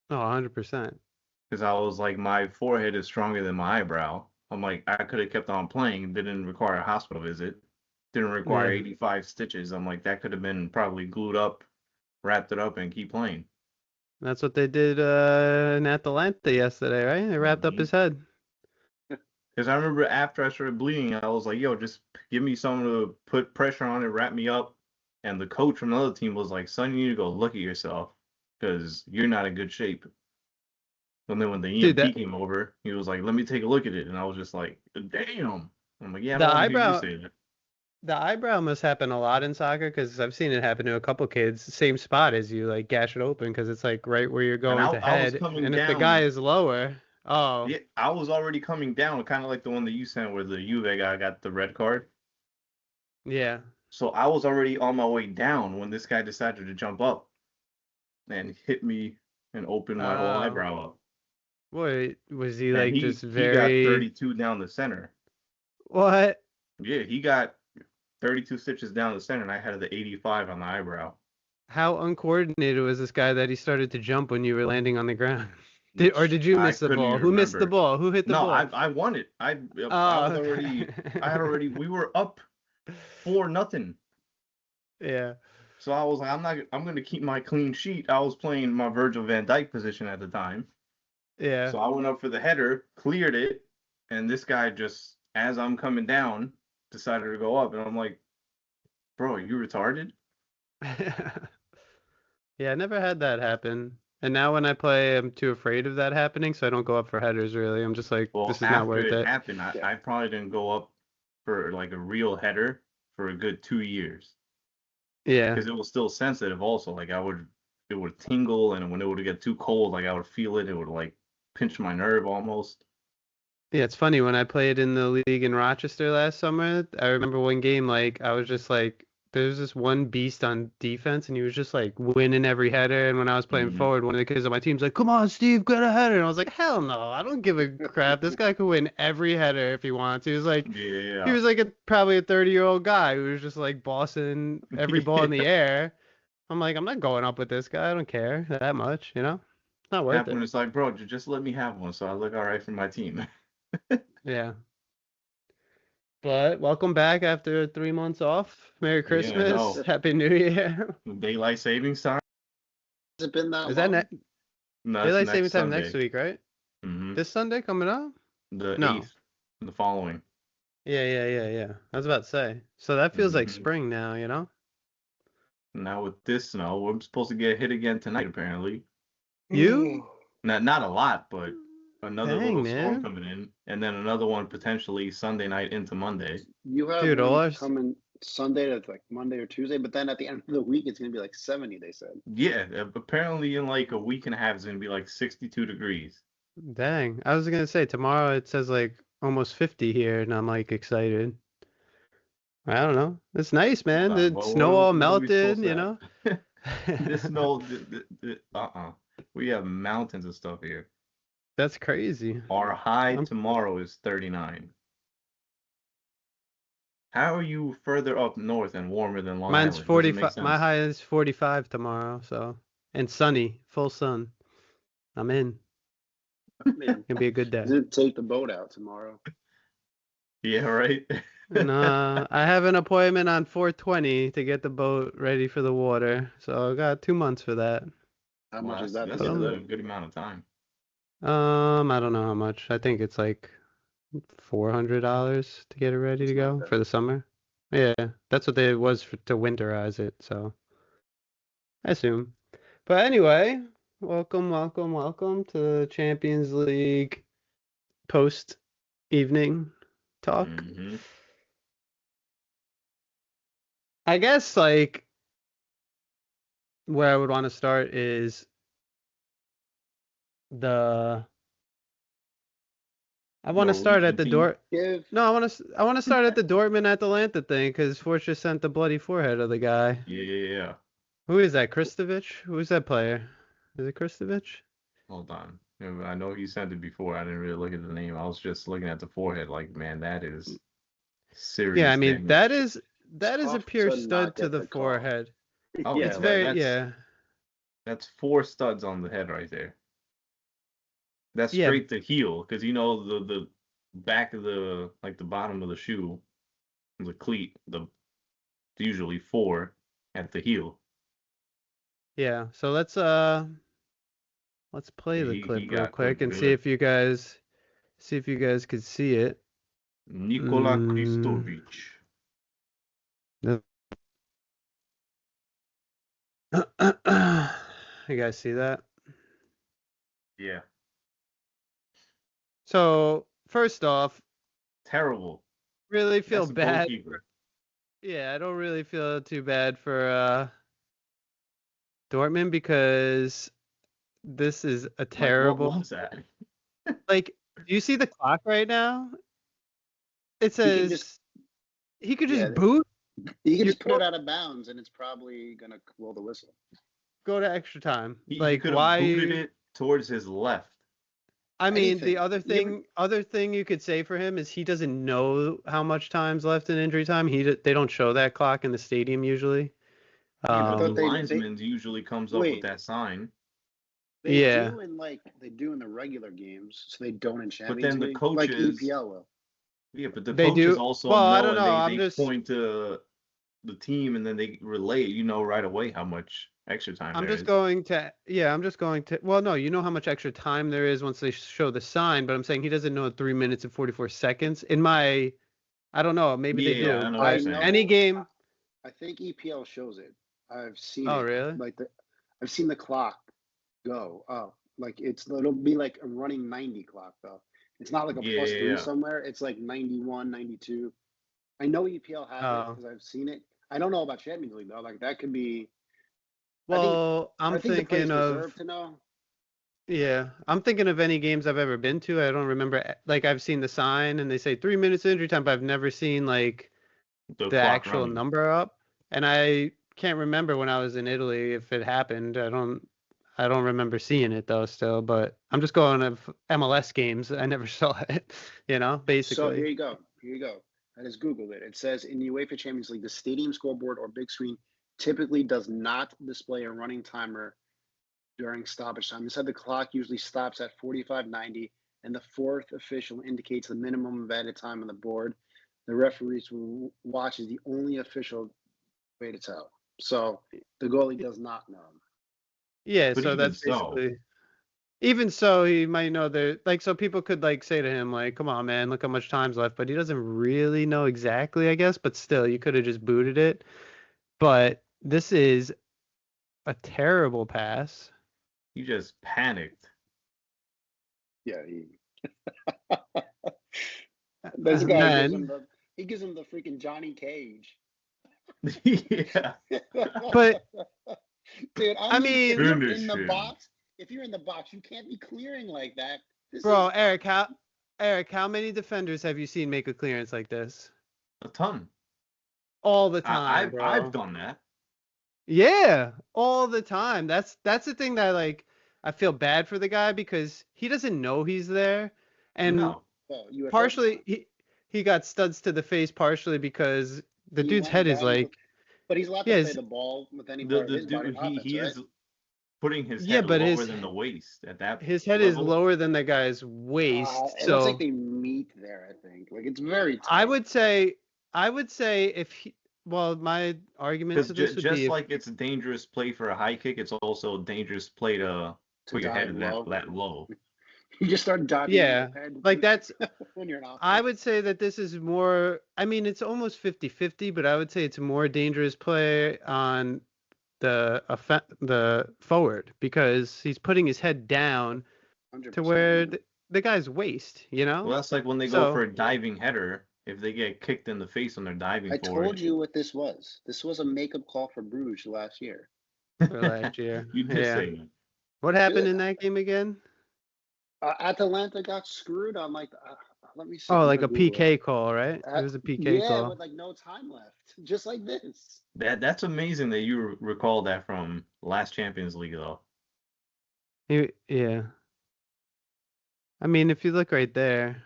Oh, 100%. Because I was like, my forehead is stronger than my eyebrow. I'm like, I could have kept on playing. Didn't require a hospital visit. Didn't require Yeah. 85 stitches. I'm like, that could have been probably glued up, wrapped it up, and keep playing. That's what they did in Atalanta yesterday, right? They wrapped up his head. Because I remember after I started bleeding, I was like, yo, just give me something to put pressure on it, wrap me up. And the coach from the other team was like, son, you need to go look at yourself because you're not in good shape. And then when the Dude, EMT came over, he was like, let me take a look at it. And I was just like, damn. I'm like, yeah, I the don't want to hear you eyebrow say that. the eyebrow must happen a lot in soccer because I've seen it happen to a couple kids, same spot as you, like gash it open because it's like right where you're And going to I was head. coming And if the guy down. is lower, oh, Yeah, I was already coming down, kind of like the one that you sent where the Juve guy got the red card. yeah. So I was already on my way down when this guy decided to jump up and hit me and open my whole Oh. eyebrow up. What was he And like he just he got very 32 down the center. what? Yeah, he got 32 stitches down the center, and I had the 85 on the eyebrow. How uncoordinated was this guy that he started to jump when you were landing on the ground? Did you I miss the couldn't ball? even Who missed the remember. ball? Who hit the No, I ball? I won it. I Oh, was already I had okay. already we were up 4-0. Yeah. So I was like, I'm gonna keep my clean sheet. I was playing my Virgil van Dijk position at the time. Yeah. So I went up for the header, cleared it, and this guy just, as I'm coming down, decided to go up. And I'm like, bro, are you retarded? Yeah, I never had that happen. And now when I play, I'm too afraid of that happening, so I don't go up for headers really. I'm just like, Well, this is not after worth it it. happened, I, Yeah. I probably didn't go up for like a real header for a good 2 years Yeah. because it was still sensitive. Also, like it would tingle, and when it would get too cold, like I would feel it. It would like pinch my nerve almost. Yeah, it's funny when I played in the league in Rochester last summer. I remember one game, like I was just like, there's this one beast on defense, and he was just like winning every header. And when I was playing Hmm. forward, one of the kids on my team's like, "Come on, Steve, get a header!" And I was like, "Hell no, I don't give a crap. This guy could win every header if he wants." He Yeah. was like probably a 30-year-old guy who was just like bossing every ball in the air. I'm like, I'm not going up with this guy. I don't care that much, you know? It's not worth Happened when it. it's like, bro, just let me have one so I look all right for my team. Yeah. But welcome back after 3 months off. Merry Yeah, Christmas. no. Happy New Year. Daylight savings time? Has it been that Is that long? No, it's daylight saving next time next Sunday. week, right? Hmm. This Sunday coming up? The No. 8th, the following. Yeah. I was about to say. So that feels like Hmm. spring now, you know? Now with this snow, we're supposed to get hit again tonight, apparently. You? Not a lot, but another Dang, little storm man. coming in, and then another one potentially Sunday night into Monday. You have Dude, all one I've, coming Sunday to like Monday or Tuesday, but then at the end of the week it's gonna be like 70, they said. Yeah, apparently in like a week and a half, it's gonna be like 62 degrees. dang. I was gonna say tomorrow it says like almost 50 here, and I'm like excited. I don't know. It's nice, Hold man. on, The snow all what are we melted, supposed you to know? have? This snow, we have mountains of stuff here. That's crazy. Our high I'm tomorrow is 39. How are you further up north and warmer than Long Mine's Island? Doesn't make 45. My sense. high is 45 tomorrow, so and sunny, full sun. I'm in. Man, Gonna be a good day. didn't take the boat out tomorrow. Yeah, right. And I have an appointment on 420 to get the boat ready for the water, so I got 2 months for that. How Well, much is that's that to that's But a get I'm ready? good amount of time. I don't know how much. I think it's like $400 to get it ready to It's not go bad. for the summer. Yeah, that's what it was to winterize it, so I assume. But anyway, welcome to the Champions League post evening talk. Hmm. I guess like where I would want to start is the I want to start at Norwegian the team. door. Give No, I want to start at the Dortmund Atalanta thing because Fortch just sent the bloody forehead of the guy. Yeah. Who is that? Kristovic? Who is that player? Is it Kristovic? Hold on. Yeah, I know you sent it before. I didn't really look at the name. I was just looking at the forehead. Like, man, that is Yeah, I serious mean damage. that is a tough pure to not stud to get the the call. forehead. Oh Yeah, It's yeah, like very yeah. that's 4 studs on the head right there. That's Yeah. straight to heel, because the back of the bottom of the shoe, the cleat, usually 4 at the heel. Yeah. So let's play Yeah, the he clip real got clipped quick and see good. if you guys could see it. Nikola Mm. Kristovic. No. You guys see that? Yeah, So first off, terrible. really feel That's a bad. goalkeeper. Yeah, I don't really feel too bad for Dortmund because this is a Like, what terrible. was that? Like, do you see the clock right now? It He can just, says he could yeah, just boot. you can You just put it out of bounds, and it's probably gonna blow the whistle. go to extra time. He Like, could have why? booted it towards his left. I mean, the Anything. other thing you could say for him is he doesn't know how much time's left in injury time. They don't show that clock in the stadium usually. Yeah, but the thought they linesman usually comes up with wait. that sign. They Yeah. do in the regular games, so they don't in But Champions then the League, like coaches, EPL will. yeah, but the They coaches do. also Well, I know, don't and know. they point to the team, and then they relay it. You know right away how much extra time I'm there just is. going to. Well, no, you know how much extra time there is once they show the sign, but I'm saying he doesn't know 3 minutes and 44 seconds. I don't know. Maybe they Yeah, do, I know what I you're but saying. any know. game. I think EPL shows it. I've seen Oh, it. really? I've seen the clock go. Oh, like it'll be like a running 90 clock though. It's not like a Yeah, +3 yeah. somewhere. It's like 91, 92. I know EPL has it Oh, because I've seen it. I don't know about Champions League though. Like that could be. I think well, I I'm think the players thinking deserve of. to know. Yeah, I'm thinking of any games I've ever been to. I don't remember. Like, I've seen the sign and they say 3 minutes injury time, but I've never seen like The the clock actual running. number up. And I can't remember when I was in Italy if it happened. I don't remember seeing it though still, but I'm just going of MLS games. I never saw it, So here basically. you go. Here you go. I just Googled it. It says in the UEFA Champions League, the stadium scoreboard or big screen typically does not display a running timer during stoppage time. Instead, the clock usually stops at 45:90, and the fourth official indicates the minimum of added time on the board. The referee's watch is the only official way to tell. So the goalie does not know. Yeah, But so even that's so, basically even so he might know there like so people could like say to him like, "Come on, man, look how much time's left," but he doesn't really know exactly, I guess, but still you could have just booted it. But this is a terrible pass. he just panicked. Yeah, this And guy then gives him the freaking Johnny Cage. Yeah. but Dude, I if mean, you're in Finish the him. box, you can't be clearing like that. This bro, is Eric, how many defenders have you seen make a clearance like this? A ton. All the I, time, I've I've bro. done that. Yeah, all the time. That's the thing that like I feel bad for the guy because he doesn't know he's there, and No. UFO partially he got studs to the face partially because the he dude's went head is down with like but he's allowed to play yes, the ball with any The part of the his body dude in offense, he right? is putting his yeah, head but lower than the waist at that his head is level. lower than the guy's waist, It looks like so they meet there, I think. Like it's very I tight would say I would say if he well my argument Because to this would just be if like it's a dangerous play for a high kick, it's also a dangerous play to to put your head dive that low. that low. You just start diving on yeah your head like that's when you're in I offense. would say that this is more, I mean, it's almost 50-50, but I would say it's a more dangerous play on the forward because he's putting his head down to 100%. where the guy's waist, you Well, know? that's like when they go for So a diving header. If they get kicked in the face when they're diving I for told it, you what this was. This was a makeup call for Bruges last year. for last year, you did yeah. say that. What happened Dude, in that game again? Atalanta got screwed on like let me see. Oh, I'm like gonna a Google it. PK call, right? It was a PK Yeah, call. with like no time left, just like this. That's amazing that you recall that from last Champions League though. Yeah. I mean, if you look right there,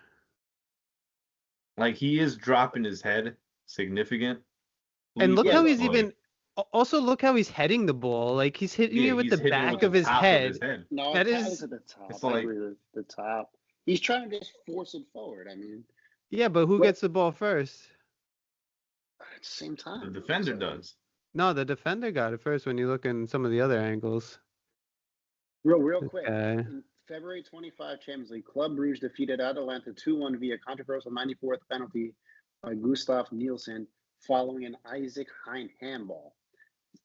Like he is dropping his head significantly, and look Yeah, how but look. he's like even Also, look how he's heading the ball. Like he's hitting Yeah, it with he's the hitting it back with the of his top of his head. head. No, That it's is, at the top. It's I like agree with the top. He's trying to just force it forward. I mean, yeah, but who but gets the ball first? at the same the time, defender so does. No, the defender got it first when you look in some of the other angles. real quick. Okay. In February 25 Champions League, Club Brugge defeated Atalanta 2-1 via controversial 94th penalty by Gustav Nielsen following an Isaac Hein handball.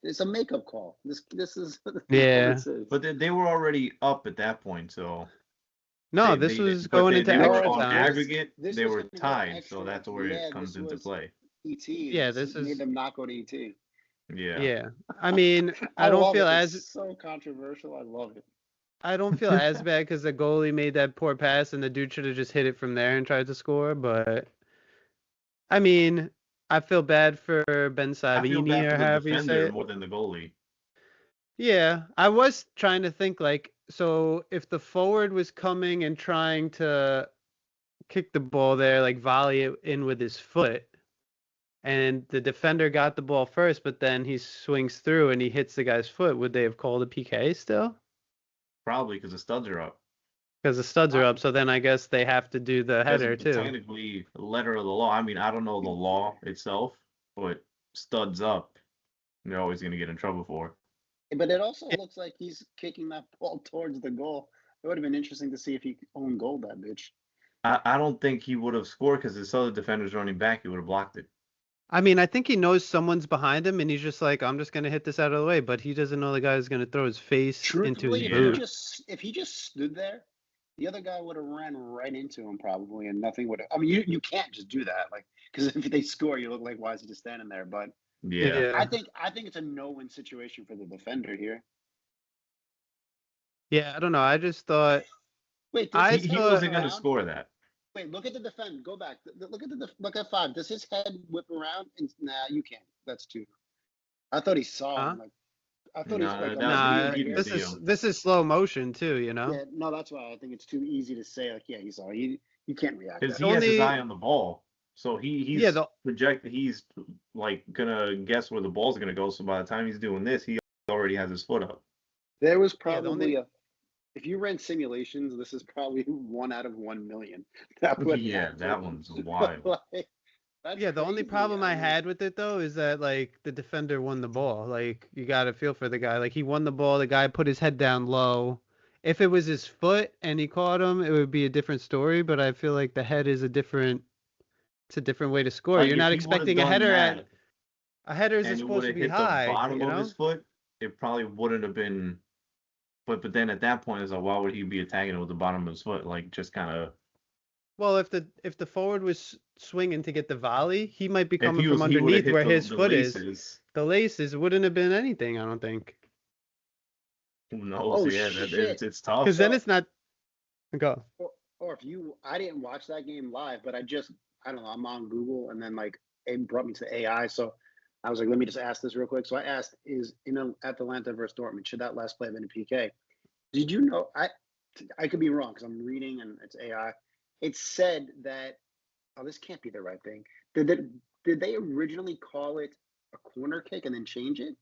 It's a makeup call. This is all Yeah. this is. But they were already up at that point, so No, this was but going into they were extra on time. aggregate. This They was were gonna go tied, extra. so that's where Yeah, it comes this into was play. ET. Yeah, this made is them not go to ET. Yeah. yeah. I mean, I I don't love feel it. as It's so controversial. I love it. I don't feel as bad because the goalie made that poor pass and the dude should have just hit it from there and tried to score. But I mean, I feel bad for Ben I feel Sabini bad or for the however you say defender it. more than the goalie. Yeah, I was trying to think like, so if the forward was coming and trying to kick the ball there, like volley it in with his foot, and the defender got the ball first, but then he swings through and he hits the guy's foot, would they have called a PK still? Probably because the studs are up. Because the studs are up, so then I guess they have to do the Because header too. technically, letter of the law. I mean, I don't know the law itself, but studs up, you're always going to get in trouble for. But it also looks like he's kicking that ball towards the goal. It would have been interesting to see if he owned goal that bitch. I don't think he would have scored because his other defender's running back. He would have blocked it. I mean, I think he knows someone's behind him, and he's just like, I'm just gonna hit this out of the way. But he doesn't know the guy's gonna throw his face into his Truthfully, boot. if he just stood there, the other guy would have ran right into him probably, and nothing would have. I mean, you can't just do that, like, because if they score, you look like, why is he just standing there? But Yeah. I think it's a no-win situation for the defender here. Yeah, I don't know. I just thought Wait, He wasn't going to score that. Wait, look at the defend. Go back. Look at 5. Does his head whip around? Nah, you can't. That's 2. I thought he saw him. Like, I thought No, he's like, nah. he didn't see him. This is slow motion too, you know. Yeah, no, that's why I think it's too easy to say. Like, yeah, he saw. You can't react. Because That he way. has his eye on the ball, so he's Yeah, projected. He's like gonna guess where the ball's gonna go. So by the time he's doing this, he already has his foot up. There was Yeah, probably if you ran simulations, this is probably 1 out of 1 million. That would That one's wild. That's yeah, the only crazy. problem I mean, had with it though is that like the defender won the ball. Like you got to feel for the guy. Like he won the ball. The guy put his head down low. If it was his foot and he caught him, it would be a different story. But I feel like the head is it's a different way to score. Like, You're if not he would've expecting a done header that, a header and isn't it supposed to would've be hit high. the bottom You of know? his foot, it probably wouldn't have been. But then at that point, it's like, why would he be attacking it with the bottom of his foot? Like just kind of. Well, if the forward was swinging to get the volley, he might be If coming he from was, he would have underneath hit where the, his the foot is. laces. The laces wouldn't have been anything, I don't think. Who knows? Oh, Yeah, shit. it's tough. Because then it's not. Go. or if you, I didn't watch that game live, but I don't know, I'm on Google and then like it brought me to the AI. So I was like, let me just ask this real quick. So I asked, is Atalanta versus Dortmund, should that last play have been a PK? Did you know, I could be wrong because I'm reading and it's AI. It said that, oh, this can't be the right thing. Did they originally call it a corner kick and then change it?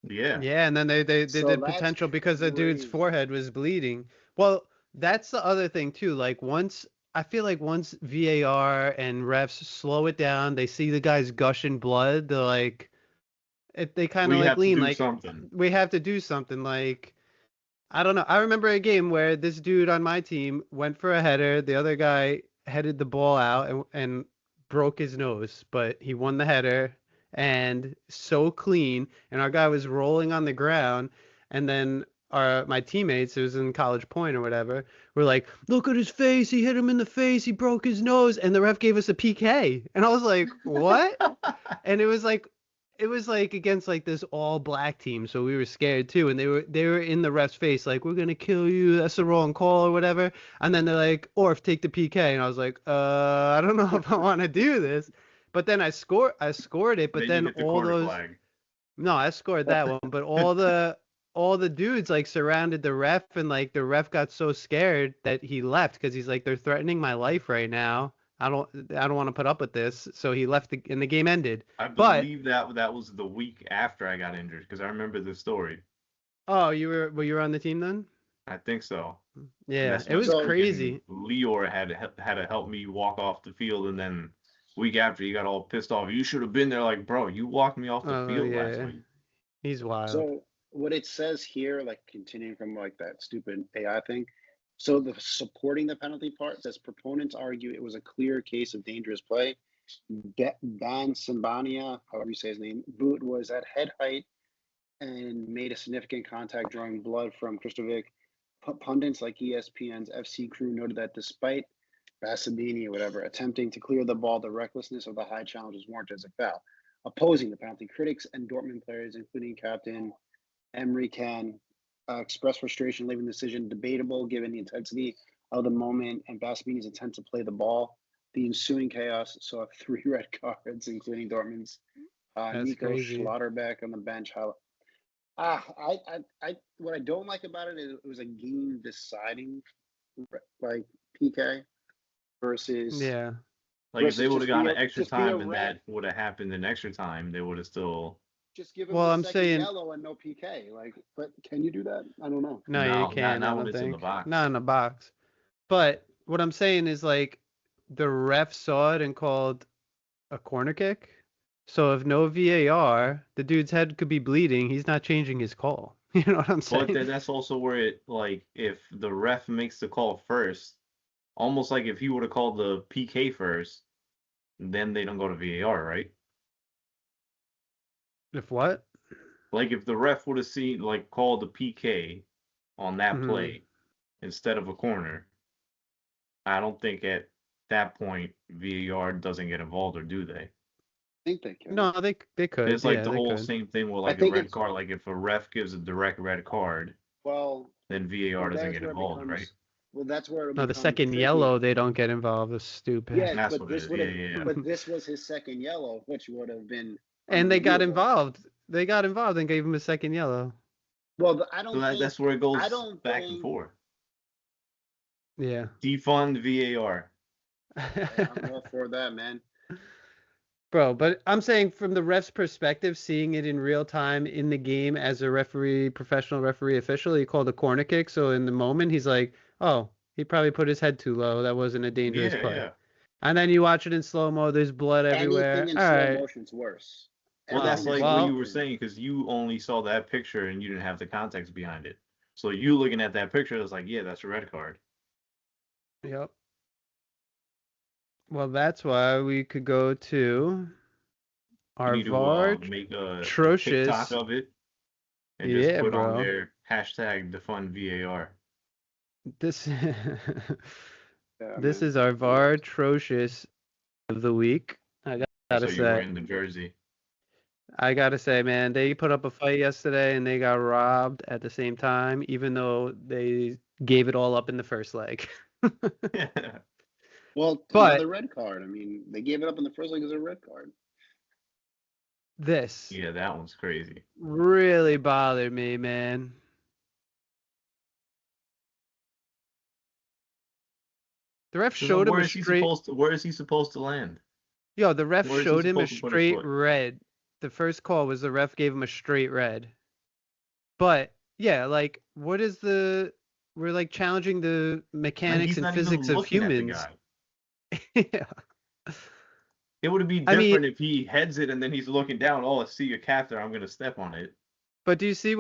Yeah. Yeah, and then they So did that's potential because the dude's crazy. forehead was bleeding. Well, that's the other thing too. Like I feel like once VAR and refs slow it down, they see the guy's gushing blood, they're like they kind of We like have to lean do like something. we have to do something. Like I don't know. I remember a game where this dude on my team went for a header, the other guy headed the ball out and broke his nose, but he won the header and so clean. And our guy was rolling on the ground, and then my teammates, it was in College Point or whatever, were like, "Look at his face! He hit him in the face! He broke his nose!" And the ref gave us a PK, and I was like, "What?" And it was like against like this all black team, so we were scared too, and they were in the ref's face like, we're gonna kill you, that's the wrong call or whatever. And then they're like, Orf, take the PK, and I was like, I don't know if I want to do this. But then I scored it, but Then then you hit the all corner those flag. no, I scored that one, but all the dudes like surrounded the ref, and like the ref got so scared that he left because he's like, they're threatening my life right now. I don't want to put up with this. So he left and the game ended. I But believe that was the week after I got injured because I remember the story. oh, you were on the team then? I think so. And Yeah, that's it when was So- crazy. Lior had to help me walk off the field, and then week after he got all pissed off. You should have been there. Like, bro, you walked me off the Oh field last yeah, week. he's wild. So what it says here, like continuing from like that stupid AI thing. So the supporting the penalty part says proponents argue it was a clear case of dangerous play. Ban Simbania, however you say his name, boot was at head height and made a significant contact, drawing blood from Kristovic. Pundits like ESPN's FC crew noted that despite Bassabini or whatever attempting to clear the ball, the recklessness of the high challenge was warranted as a foul. Opposing the penalty, critics and Dortmund players, including captain Emery Can, expressed frustration, leaving the decision debatable given the intensity of the moment and Bassabini's intent to play the ball. The ensuing chaos saw 3 red cards, including Dortmund's That's Nico crazy. Schlotterbeck on the bench. What I don't like about it is it was a game deciding like PK versus Yeah. Like if versus they would just have gotten be an a- extra just be a time and red. that would have happened in extra time, they would have still. just give him Well, the I'm second saying yellow and no PK. Like, but can you do that? I don't know. no, No, you not can't. I not when don't it's in the think. box. Not in the box. But what I'm saying is like the ref saw it and called a corner kick. So if no VAR, the dude's head could be bleeding. He's not changing his call. You know what I'm saying? But then that's also where it like if the ref makes the call first, almost like if he would have called the PK first, then they don't go to VAR, right? If what? Like if the ref would have seen like called the PK on that Mhm. play instead of a corner, I don't think at that point VAR doesn't get involved, or do they? I think they can. No, they could. It's like Yeah, the they whole could. same thing with I like a think red it's- card. Like if a ref gives a direct red card, Well, then VAR well, doesn't that's get where it involved, becomes. right? Well, that's where it No, the becomes second tricky. yellow, they don't get involved. It's stupid. Yes, That's but what it this is. would have. Yeah. But this was his second yellow, which would have been. And they got unbelievable. involved. They got involved and gave him a second yellow. Well, I don't So think. that's where it goes I don't back and think- forth. Yeah. Defund VAR. I'm all for that, man. Bro, but I'm saying from the ref's perspective, seeing it in real time in the game as a referee, professional referee official, he called a corner kick. So in the moment, he's like, oh, he probably put his head too low. That wasn't a dangerous Yeah, play. yeah. And then you watch it in slow-mo, there's blood everywhere. Anything in All slow right. motion's worse. Well, that's Oh, like well- what you were saying because you only saw that picture and you didn't have the context behind it. So you looking at that picture, it's like, yeah, that's a red card. Yep. Well, that's why we could go to You our need to make a Vartrocious. TikTok of it and just Yeah, put on bro. there hashtag defund VAR. This Yeah, this man. is our Vartrocious of the week. I gotta So you were say. in the jersey. I gotta say, man, they put up a fight yesterday and they got robbed at the same time, even though they gave it all up in the first leg. Well, But- another red card. I mean, they gave it up in the first leg as a red card. This Yeah, that one's crazy. really bothered me, man. The ref showed him where a is he straight. where is he supposed to land? Yo, the ref where is he showed him a supposed to put his straight foot? red. The first call was the ref gave him a straight red. But yeah, like, what is the? We're like challenging the Man, mechanics he's and not even physics of looking at the humans. guy. Yeah. It would be I mean- different if he heads it and then he's looking down. Oh, I see your calf there. I'm gonna step on it. But do you see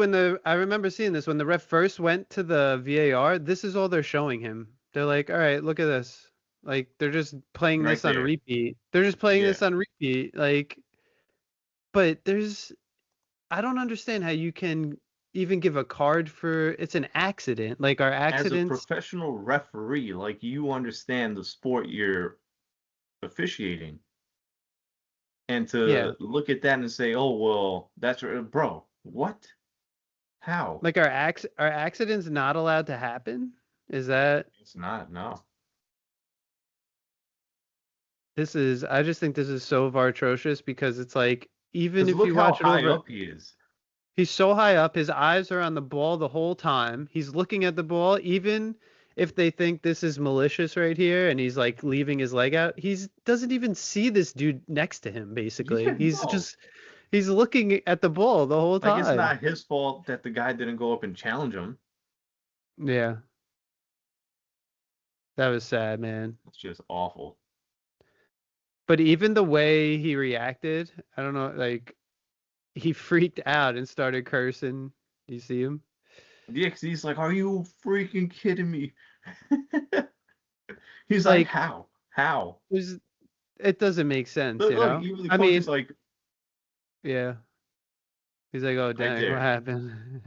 I remember seeing this when the ref first went to the VAR, this is all they're showing him. They're like, all right, look at this. Like, they're just playing Right this on there. repeat. They're just playing Yeah. this on repeat. Like, but I don't understand how you can even give a card for, it's an accident. Like, our As a accidents, professional referee, like you understand the sport you're officiating, and to Yeah. look at that and say, "Oh well, that's bro, what? How? like, our accidents not allowed to happen? Is that, It's not. No. I just think this is so Vartrocious because it's like, even 'Cause if look you how watch it high over. up he is. He's so high up, his eyes are on the ball the whole time. He's looking at the ball, even if they think this is malicious right here and he's like leaving his leg out, doesn't even see this dude next to him, basically. Yeah, He's no. just he's looking at the ball the whole Like, it's time. not his fault that the guy didn't go up and challenge him. Yeah. That was sad, man. It's just awful. But even the way he reacted, I don't know, like he freaked out and started cursing. Do you see him? Yeah, 'cause he's like, "Are you freaking kidding me?" He's like, "How? How?" It doesn't make sense, Look, you look, know? even the I coach is mean, like, yeah. He's like, oh, right dang, what there. happened?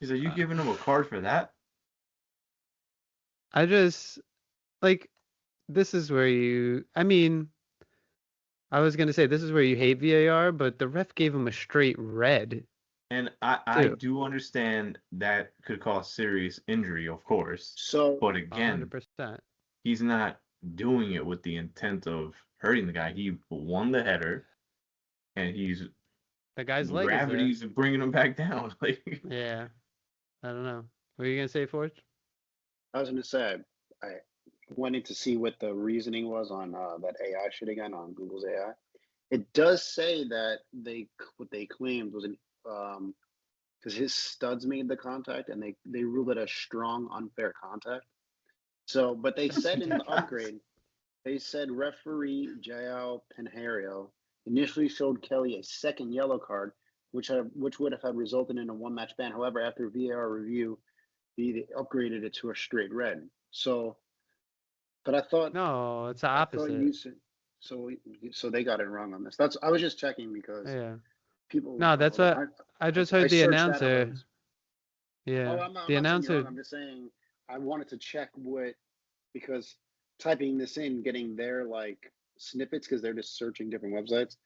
He's like, "You giving him a card for that?" I just, like, this is where I mean, I was going to say this is where you hate VAR, but the ref gave him a straight red, And I too. do understand that could cause serious injury, of course. So But again, 100%. he's not doing it with the intent of hurting the guy. He won the header, and The guy's leg is there. gravity's bringing him back down. Like, Yeah. I don't know. What are you going to say, Forge? I was going to say, I wanted to see what the reasoning was on that AI shit again on Google's AI. It does say that what they claimed was an because his studs made the contact and they ruled it a strong unfair contact. So, but they said in the upgrade, they said referee João Pinheiro initially showed Kelly a second yellow card, which would have had resulted in a one-match ban. However, after VAR review, they upgraded it to a straight red. So, but I thought No, it's the I thought opposite. you said so they got it wrong on this. I was just checking because Yeah. people. No, that's what I just heard the searched that announcer. alert. Yeah. Oh, I'm The not saying you're wrong. announcer. I'm just saying I wanted to check because typing this in, getting their like snippets because they're just searching different websites.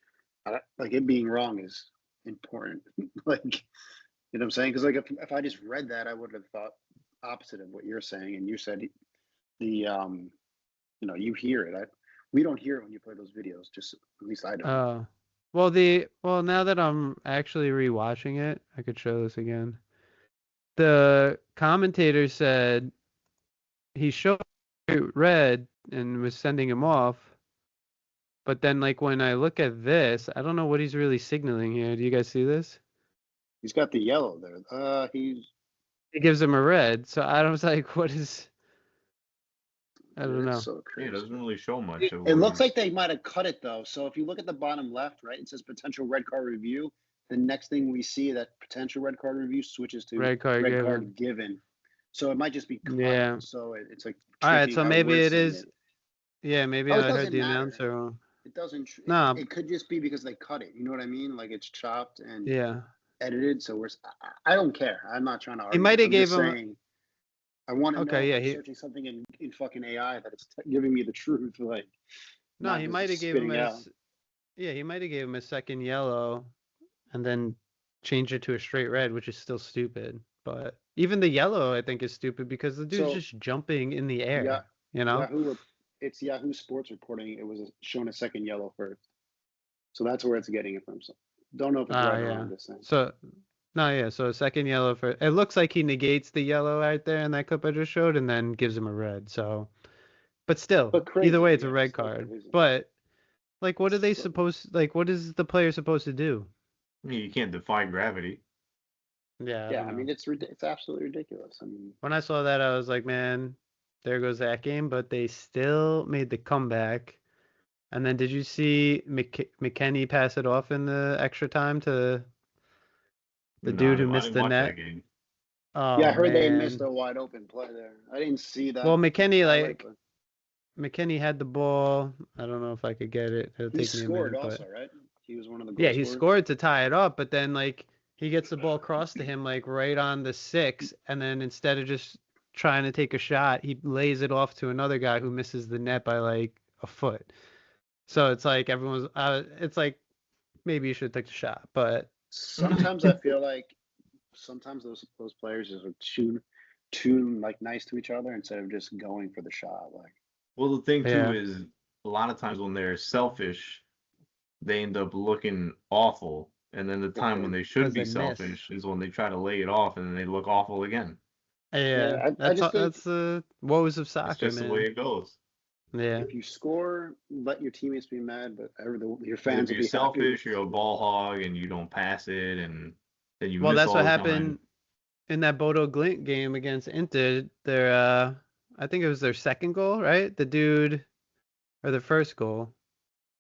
Like it being wrong is important. Like, you know what I'm saying? Because like if I just read that, I would have thought opposite of what you're saying. And you said the you hear it. We don't hear it when you play those videos. Just at least I don't. Well, now that I'm actually rewatching it, I could show this again. The commentator said he showed it red and was sending him off, but then like when I look at this, I don't know what he's really signaling here. Do you guys see this? He's got the yellow there. He gives him a red, so I was like, what is? I don't know. It's so yeah, crazy. it doesn't really show much. It looks like they might have cut it though. So if you look at the bottom left, right, it says potential red card review. The next thing we see that potential red card review switches to Red card given. card given. So it might just be cut. Yeah. So it's like All right, tricky so how maybe we're it seeing is. it. Yeah, maybe Oh, it I heard doesn't the matter. announcer wrong. It doesn't. No. It could just be because they cut it. You know what I mean? Like it's chopped and Yeah. edited. So I don't care. I'm not trying to argue. He might have I'm gave just him. saying. I want to know Okay, if yeah. I'm searching something in fucking AI that it's giving me the truth. Like, No, not he just might have gave him spitting out. Yeah, he might have gave him a second yellow, and then changed it to a straight red, which is still stupid. But even the yellow, I think, is stupid because the dude's So just jumping in the air. yeah, You know? It's Yahoo Sports reporting. It was shown a second yellow first, so that's where it's getting it from. So don't know if it's right or Yeah. wrong. Just saying. So no, yeah. So a second yellow for it looks like he negates the yellow right there in that clip I just showed, and then gives him a red. So, but still, But either way, crazy, it's a yeah, red still card. crazy. But like, what are they So, supposed? Like, what is the player supposed to do? I mean, you can't defy gravity. Yeah, I yeah, don't I know. mean it's absolutely ridiculous. I mean, When I saw that, I was like, man, there goes that game. But they still made the comeback. And then did you see McKennie pass it off in the extra time to the No, dude who I missed didn't the watch that net? game. yeah, Oh I heard they missed man. a wide open play there. I didn't see that Well, McKennie highlight, like but McKennie had the ball. I don't know if I could get it. It'll he take me a scored minute, but also, right? He was one of the yeah, goal he scorers. scored to tie it up. But then like he gets the ball crossed to him like right on the 6, and then instead of just trying to take a shot, he lays it off to another guy who misses the net by like a foot. So it's like everyone's. It's like maybe you should take the shot, but Sometimes I feel like sometimes those players just are too like nice to each other instead of just going for the shot. Like, Well, the thing too yeah, is a lot of times when they're selfish, they end up looking awful, and then the time when they should because be they miss. selfish is when they try to lay it off, and then they look awful again. Yeah, I just think that's the woes of It's soccer, just the way man. it goes. Yeah. if you score, let your teammates be mad, but your Because fans if will you're be happy. selfish, you're a ball hog, and you don't pass it, and then you Well, miss that's what all the time. happened in that Bodo Glint game against Inter. Their I think it was their second goal, right? The dude or their first goal.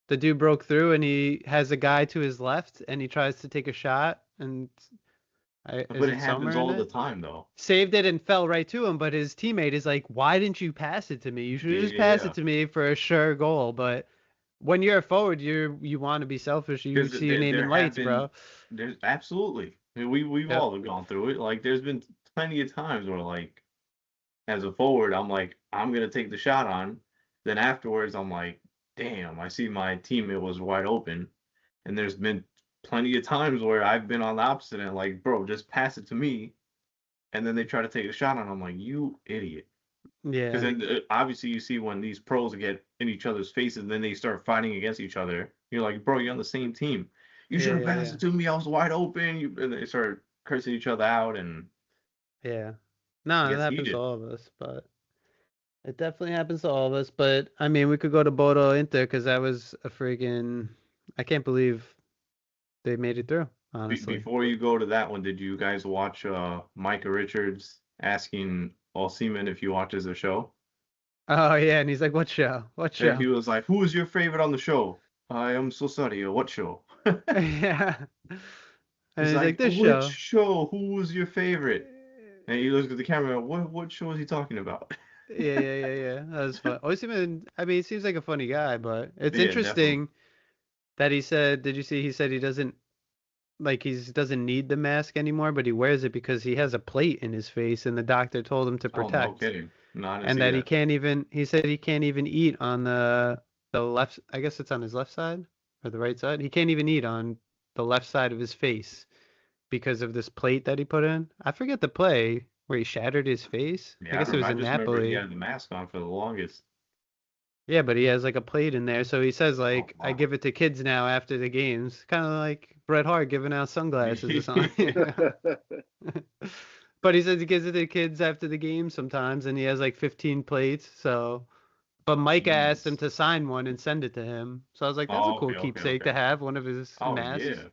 The dude broke through and he has a guy to his left and he tries to take a shot and is But it it happens Sommer in all the it? time, though. Saved it and fell right to him, but his teammate is like, "Why didn't you pass it to me? You should have just passed Yeah, it to me for a sure goal." But when you're a forward, you want to be selfish. You because see your name there in have lights, been bro. there's absolutely we've Yep. all gone through it. Like there's been plenty of times where like as a forward, I'm like I'm gonna take the shot on. Then afterwards, I'm like, damn, I see my teammate was wide open. And there's been plenty of times where I've been on the opposite end, like, bro, just pass it to me. And then they try to take a shot, and I'm like, you idiot. Because Yeah. then obviously you see when these pros get in each other's faces, and then they start fighting against each other. You're like, bro, you're on the same team. You Yeah. should have Yeah. passed Yeah. it to me. I was wide open. And they start cursing each other out, and Yeah. it No, it gets happens to heated. all of us, but it definitely happens to all of us. But I mean, we could go to Bodo Inter because that was a freaking. I can't believe they made it through. Honestly. Before you go to that one, did you guys watch Micah Richards asking Seaman if he watches the show? Oh yeah, and he's like, "What show? What Yeah, he show?" was like, "Who is your favorite on the show?" I am so sorry. What show? Yeah. And He's he's like, like, "This "Which show." show? Who was your favorite?" And he looks at the camera. What show is he talking about? Yeah. That was fun. Osimhen, I mean, he seems like a funny guy, but it's Yeah, definitely. interesting that he said, did you see he said he doesn't like he doesn't need the mask anymore, but he wears it because he has a plate in his face and the doctor told him to Oh, no protect. kidding. No, I didn't And see that that. he said he can't even eat on the left, I guess it's on his left side or the right side. He can't even eat on the left side of his face because of this plate that he put in. I forget the play where he shattered his face. I Yeah, I guess don't it know. was I in just remember he Napoli. had the mask on for the longest. Yeah, but he has like a plate in there. So he says Oh, like I wow. give it to kids now after the games. Kind of like Bret Hart giving out sunglasses or something. But he says he gives it to kids after the game sometimes and he has like 15 plates. So but Mike asked him Jeez. to sign one and send it to him. So I was like, that's a Oh, cool keepsake okay. to have, one of his Oh, masks. yeah.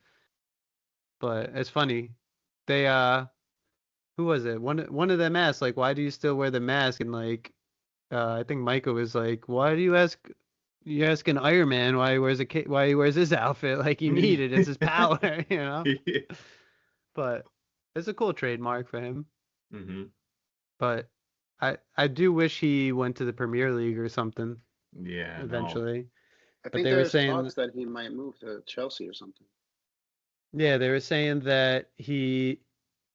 But it's funny. They who was it? One of them asked like, why do you still wear the mask? And like I think Micah was like, "Why do you ask? You asking Iron Man why he wears why he wears his outfit? Like you need it. It's his power, you know." Yeah. But it's a cool trademark for him. hmm But I do wish he went to the Premier League or something Yeah, no. eventually. I But think they were there's saying, talks that he might move to Chelsea or something. yeah, they were saying that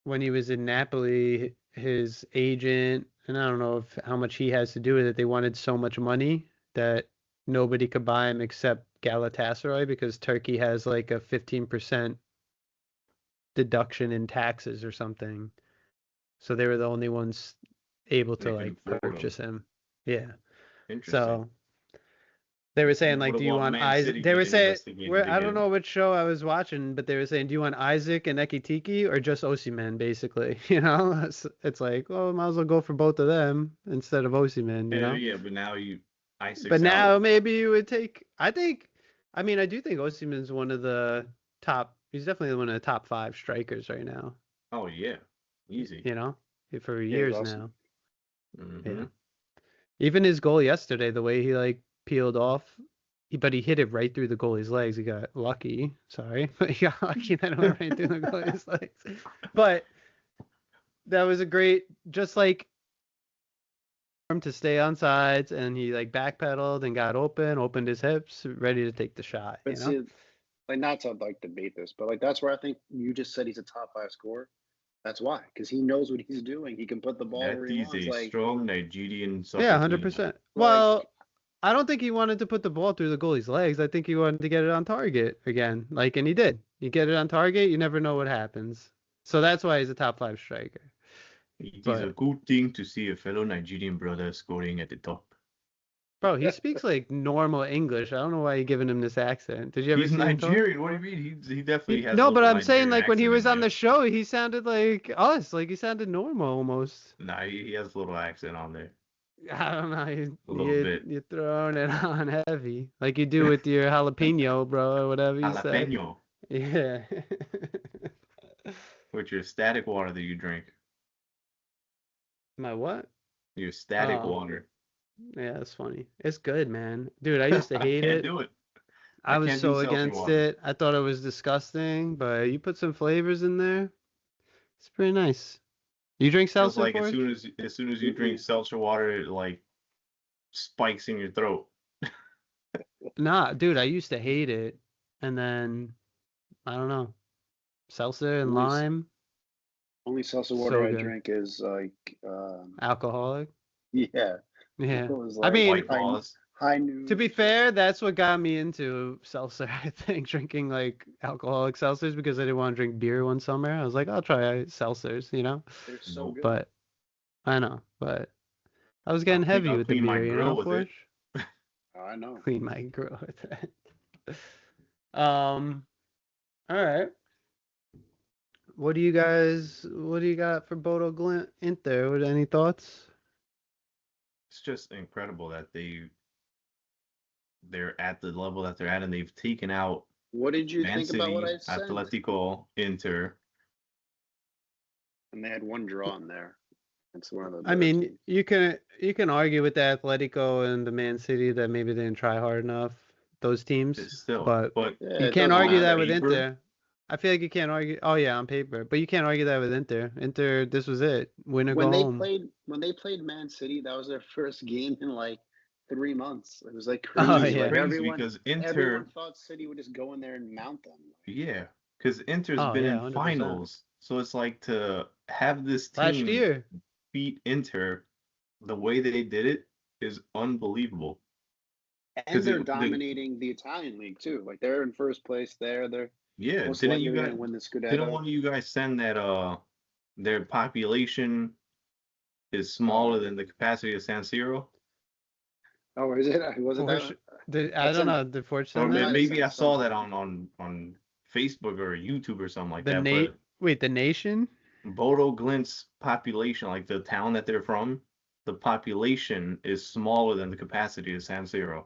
when he was in Napoli, his agent, and I don't know if how much he has to do with it, they wanted so much money that nobody could buy him except Galatasaray because Turkey has like a 15% deduction in taxes or something. So they were the only ones able to They can like afford him. purchase him. Yeah. Interesting. So they were saying You like, would do have you want want Man Isaac? City They to were get saying investigated where I don't again. know which show I was watching, but they were saying, do you want Isaac and Ekitike or just Osimhen, basically? You know, it's like, well, might as well go for both of them instead of Osimhen, you Yeah, know. yeah, but now But Isaac's out. now maybe you would take. I mean, I do think Osimhen's one of the top. He's definitely one of the top five strikers right now. Oh yeah, easy. You know, for Yeah, he's years awesome. now. hmm Yeah. Even his goal yesterday, the way he like peeled off, but he hit it right through the goalie's legs. He got lucky. Sorry, but he got lucky that it went right through the goalie's legs. But that was a great, just like him to stay on sides, and he like backpedaled and got opened his hips, ready to take the shot. But You know? see, like not to like debate this, but like that's where I think you just said he's a top five scorer. That's why, because he knows what he's doing. He can put the ball That where he is wants. a strong Nigerian Yeah, soccer team. 100%. Like Well, I don't think he wanted to put the ball through the goalie's legs. I think he wanted to get it on target again. Like, and he did. You get it on target, you never know what happens. So that's why he's a top five striker. It is a But good thing to see a fellow Nigerian brother scoring at the top. Bro, he speaks like normal English. I don't know why you're giving him this accent. Did you ever He's see him talk? Nigerian. What do you mean? He definitely has a No, but little I'm saying Nigerian like when he accent was in on there. the show, he sounded like us. Like he sounded normal almost. Nah, he has a little accent on there. I don't know. A little bit. You're throwing it on heavy, like you do with your jalapeno, bro, or whatever you say. Jalapeno. Yeah. With your static water that you drink. My what? Your static Oh. water. Yeah, that's funny. It's good, man. Dude, I used to hate I it. can't do it. I was can't so do seltzer against water. it. I thought it was disgusting, but you put some flavors in there. It's pretty nice. You drink Feels seltzer, like Forge? as soon as you drink seltzer water, it like spikes in your throat. Nah, dude, I used to hate it. And then, I don't know. Seltzer and Only s- lime, Only seltzer water so I good. drink is like, Alcoholic. yeah. Yeah. It was I like mean, White Claws. high noon. to be fair, that's what got me into seltzer, I think, drinking like alcoholic seltzers because I didn't want to drink beer one summer. I was like, I'll try seltzers, you know? They're so good. But I know, but I was getting heavy I'll with the clean my beer, you grill know, with it. Forge? Oh, I know. Clean my grill with that. All right. What do you got for Bodo Glint Inter? With any thoughts? It's just incredible that they're at the level that they're at, and they've taken out What did you Man think about what City, I said? Atletico, Inter. And they had one draw in there. That's one of the. I better mean, teams. you can argue with the Atletico and the Man City that maybe they didn't try hard enough, those teams, It's still, but Yeah, you it can't doesn't argue matter. that with paper. Inter. I feel like you can't argue. Oh yeah, on paper, but you can't argue that with Inter. Inter, this was it. Win or go home. When they played Man City, that was their first game in like 3 months. It was like Oh, crazy. yeah. Like Crazy because everyone Inter, thought City would just go in there and mount them. yeah, because Inter's Oh been yeah, in 100%. finals, so it's like to have this Last team year. beat Inter the way they did it is unbelievable. And they're dominating the Italian league too. Like they're in first place there. They're Yeah, most didn't likely you going guys to win the didn't Scudetto. one of you guys send that their population is smaller than the capacity of San Siro? Oh, is it? Was it Forge, that? I don't know. Did Forge Or send that? maybe I saw that on Facebook or YouTube or something like that. But Wait, the nation? Bodo Glint's population, like the town that they're from, the population is smaller than the capacity of San Siro.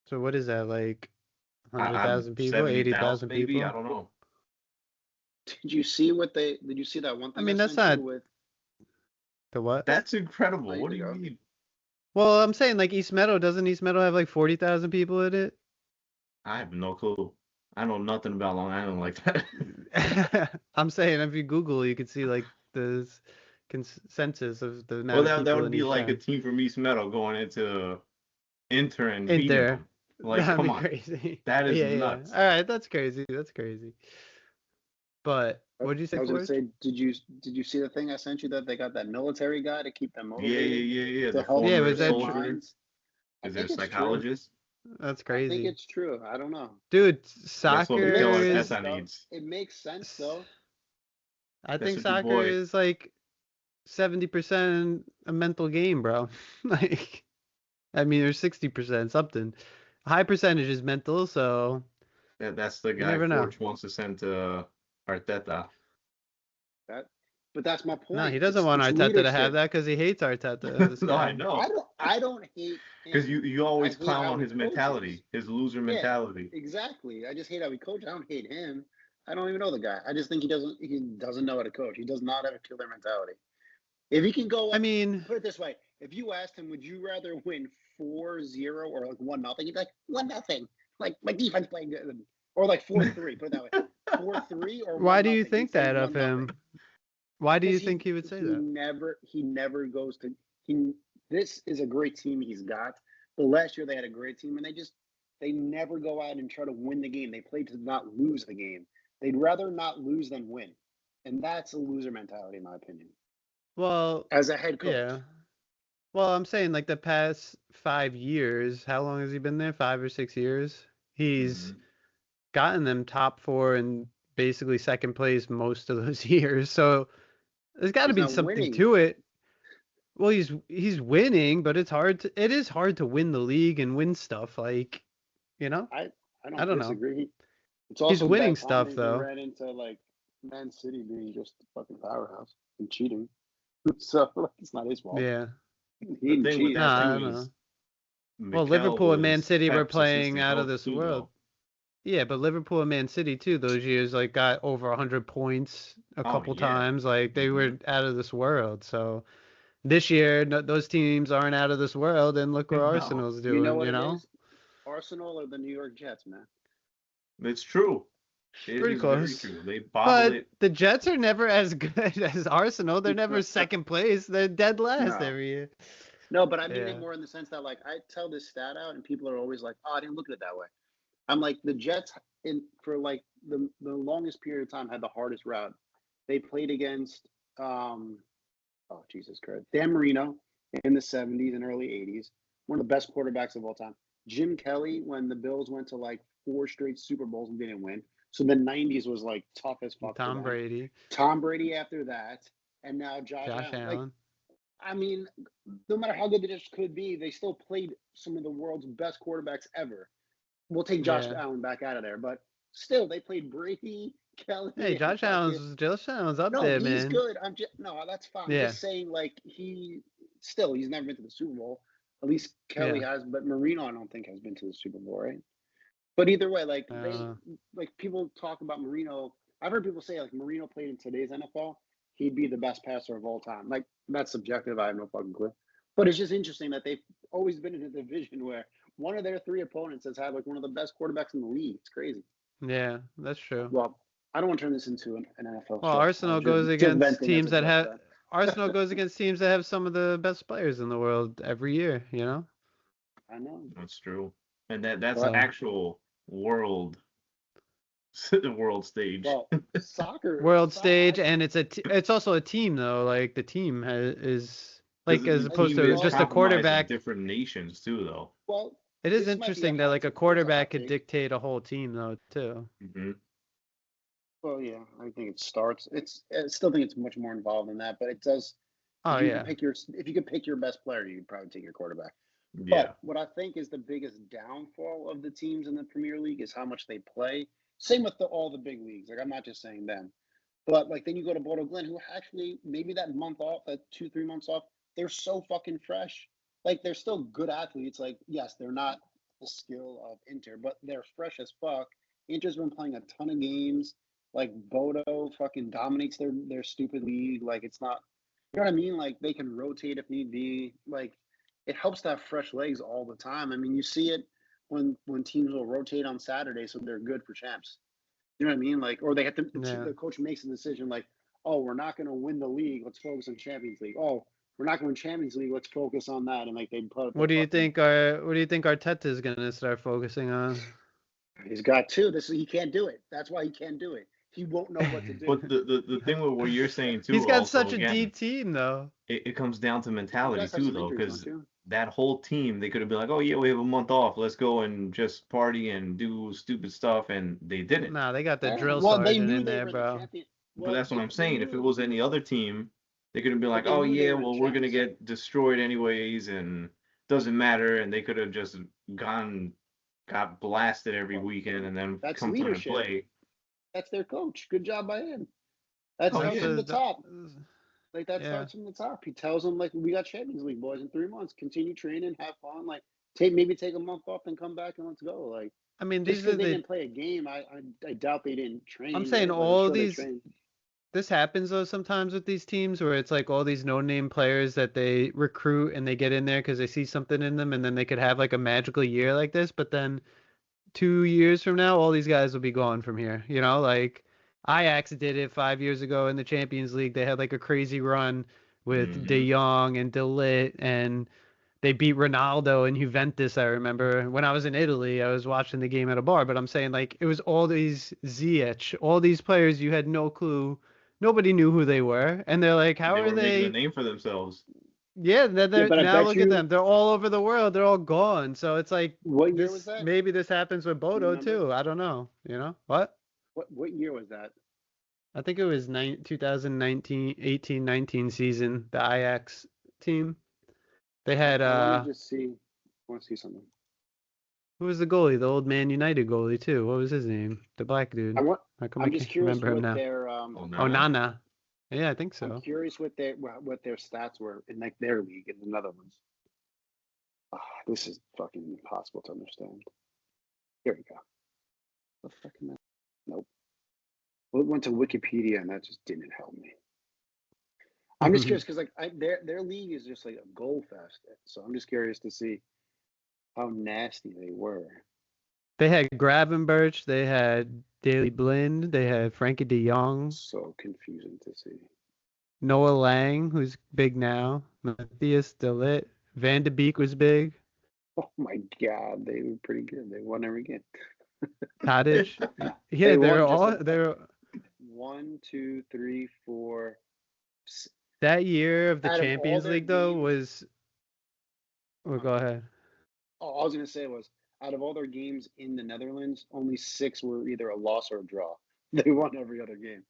So what is that, like 100,000 people, 70,000 80,000 maybe, people? I don't know. Did you see that one thing? I mean, that's sent not you with. the what? That's incredible. Oh, What do you you go. mean? Well, I'm saying like East Meadow, doesn't East Meadow have like 40,000 people in it? I have no clue. I know nothing about Long Island like that. I'm saying if you Google, you can see like the consensus of the amount Well, of that people would in be each like a town. team from East Meadow going into Inter and beating Inter. them. Like, That'd come be on. crazy. That is Yeah. nuts. All right, that's crazy. That's crazy. But what did you say, I was going Forge? to say, did you see the thing I sent you that they got that military guy to keep them Yeah. motivated? To The help Yeah, former was that their true? soldier. minds? Is I there a think it's true. psychologist? That's I think crazy. it's true. I don't know. Dude, That's what soccer Mikel It makes is. sense, Arteta though. needs. It makes sense, though. I That's think what your soccer boy. is like 70% a mental game, bro. Like, I mean, there's 60% something. A high percentage is mental, so That's the you guy never know. Forge wants to send to Arteta. But that's my point. No, he doesn't want it's Arteta to leadership. have that because he hates Arteta. This No, guy. I know. I don't hate Because him. you always I hate clown how on he his mentality, his loser Yeah. mentality. Exactly. I just hate how he coaches. I don't hate him. I don't even know the guy. I just think he doesn't know how to coach. He does not have a killer mentality. If he can go up, I mean, put it this way: if you asked him, would you rather win 4-0 or like 1-0? He'd be like 1-0. Like my defense playing good, or like 4-3. Put it that way: 4-3 or 1-0. why do you think He'd say that of 1-0. him? Why do you Because think he would say that? He never goes to. This is a great team he's got. But last year they had a great team, and they never go out and try to win the game. They play to not lose the game. They'd rather not lose than win, and that's a loser mentality, in my opinion. Well, As a head coach, yeah. Well, I'm saying like the past 5 years, how long has he been there? 5 or 6 years. He's gotten them top 4 and basically second place most of those years. So there's got to he's be not something winning. to it. Well, he's winning, but it is hard to win the league and win stuff like, you know? I I don't don't know. disagree. It's He's also winning bad stuff timing. He though. ran into like Man City being just a fucking powerhouse and cheating. So like, it's not his fault. Yeah. He The didn't thing with cheat. that Nah, I too don't know. is Well, Mikel Liverpool and Man was City were Pep's playing assistant out of coach this too, world. though. Yeah, but Liverpool and Man City too, those years like got over 100 points a Oh couple yeah. times. Like they Hmm. were out of this world. So this year, no, those teams aren't out of this world, and look what No, Arsenal's You know doing, what you it know? is? Arsenal or the New York Jets, man. it's true. It Pretty is very close. true. They bottle But it. the Jets are never as good as Arsenal. They're never second place. They're dead last No. every year. No, but I mean it Yeah. more in the sense that like I tell this stat out and people are always like, "Oh, I didn't look at it that way." I'm like the Jets in for like the longest period of time had the hardest route. They played against oh Jesus Christ, Dan Marino in the 70s and early 80s, one of the best quarterbacks of all time. Jim Kelly when the Bills went to like 4 straight Super Bowls and didn't win. So the 90s was like tough as fuck for Tom them. Brady, Tom Brady after that, and now Josh Josh Allen. Like, Allen. I mean, no matter how good the Jets could be, they still played some of the world's best quarterbacks ever. We'll take Josh Yeah. Allen back out of there, but still, they played Brady, Hey, Kelly, and fucking. Josh Allen's up No, there, he's man. good. I'm just no, that's fine. I'm Yeah. just saying, like he's never been to the Super Bowl. At least Kelly Yeah. has, but Marino I don't think has been to the Super Bowl, right? But either way, Uh, like people talk about Marino. I've heard people say like Marino played in today's NFL, he'd be the best passer of all time. Like that's subjective. I have no fucking clue. But it's just interesting that they've always been in a division where one of their three opponents has had like one of the best quarterbacks in the league. It's crazy. yeah, that's true. Well, I don't want to turn this into an NFL Well, show. I was just venting as a Jets fan. Arsenal goes against teams that have some of the best players in the world every year, you know? I know, That's true. And that's but So, actual world the world stage. well, soccer. world stage, and it's also a team though. Like the team is Because like as the opposed team to is just a comprised of quarterback. different nations too, though. Well, It is this might be a interesting that hot. like a Here's a quarterback hot could take. dictate a whole team though too. Hmm. Well, yeah, I think it starts. I still think it's much more involved than that, but it does. Oh yeah. If you could pick your best player, you'd probably take your quarterback. Yeah. But what I think is the biggest downfall of the teams in the Premier League is how much they play. Same with all the big leagues. Like I'm not just saying them, but like then you go to Bordeaux Glen, who actually maybe that month off, that 2-3 months off, they're so fucking fresh. Like they're still good athletes. Like yes, they're not the skill of Inter, but they're fresh as fuck. Inter's been playing a ton of games. Like Bodo fucking dominates their stupid league. Like it's not, you know what I mean? Like they can rotate if need be. Like it helps to have fresh legs all the time. I mean, you see it when teams will rotate on Saturday, so they're good for champs. You know what I mean? Like, or they have to. Yeah. The coach makes a decision like, oh, we're not going to win the league. Let's focus on Champions League. Oh, we're not going to win Champions League. Let's focus on that. And like they put the fucking. What do you think Arteta is gonna start focusing on? He's got two. He can't do it. That's why he can't do it. He won't know what to do. But the thing with what you're saying too, He's got also such a again, deep team though. it comes down to You mentality guys have too, some though, injuries, don't because you? that whole team, they could have been like, oh yeah, we have a month off, let's go and just party and do stupid stuff, and they didn't. Nah, they got the Yeah. drill Well, they sergeant knew in they there, were the bro. champion. But Well, that's what I'm they saying. If it knew, was any other team, they could have been like, but they oh knew they yeah, were the well we're gonna champs. get destroyed anyways, and doesn't matter, and they could have just got blasted every Well, weekend, and then that's come time to leadership. play. That's their coach. Good job by him. That Oh starts yeah, from the top. Like that Yeah. starts from the top. He tells them like we got Champions League boys in 3 months. Continue training, have fun. Like maybe take a month off and come back and let's go. Like I mean, just these are because they the. didn't play a game, I doubt they didn't train. I'm saying Right? Like I'm all sure they these. trained. This happens though sometimes with these teams where it's like all these no-name players that they recruit and they get in there because they see something in them, and then they could have like a magical year like this. But then 2 years from now, all these guys will be gone from here. You know, like Ajax did it 5 years ago in the Champions League. They had like a crazy run with De hmm Jong and De Ligt, and they beat Ronaldo and Juventus. I remember when I was in Italy, I was watching the game at a bar, but I'm saying like it was all these Ziyech, all these players you had no clue, nobody knew who they were, and they're like, how they are were making a they? name for themselves. Yeah, Yeah, but I now bet look at you. them. They're all over the world. They're all gone. So it's like What year was this. that? Maybe this happens with Do you Bodo remember? too. I don't know. You know what? What year was that? I think it was 2019, 18, 19 season, the Ajax team. They had Let me just see. I want to see something. who was the goalie? The old Man United goalie too. What was his name? The black dude. How come I I'm just can't curious remember him what now? their Oh, Oh, Nana. Nana. Yeah, I think I'm so. curious what their stats were in like their league in the Netherlands. This is fucking impossible to understand. Here we go. The fucking nope. Well, it went to Wikipedia and that just didn't help me. I'm just curious because like their league is just like a goal fest. So I'm just curious to see how nasty they were. They had Gravenberch, they had Daley Blind, they had Frankie de Jong, So confusing to see. Noah Lang, who's big now, Matthias de Ligt, Van de Beek was big, Oh my god, they were pretty good. They won every game. Cottage. They Yeah, won just they're 1, 2, 3, 4. that year of the Out of all Champions their League though games, was. Well, go ahead. all I was gonna say was out of all their games in the Netherlands, only 6 were either a loss or a draw. They won every other game.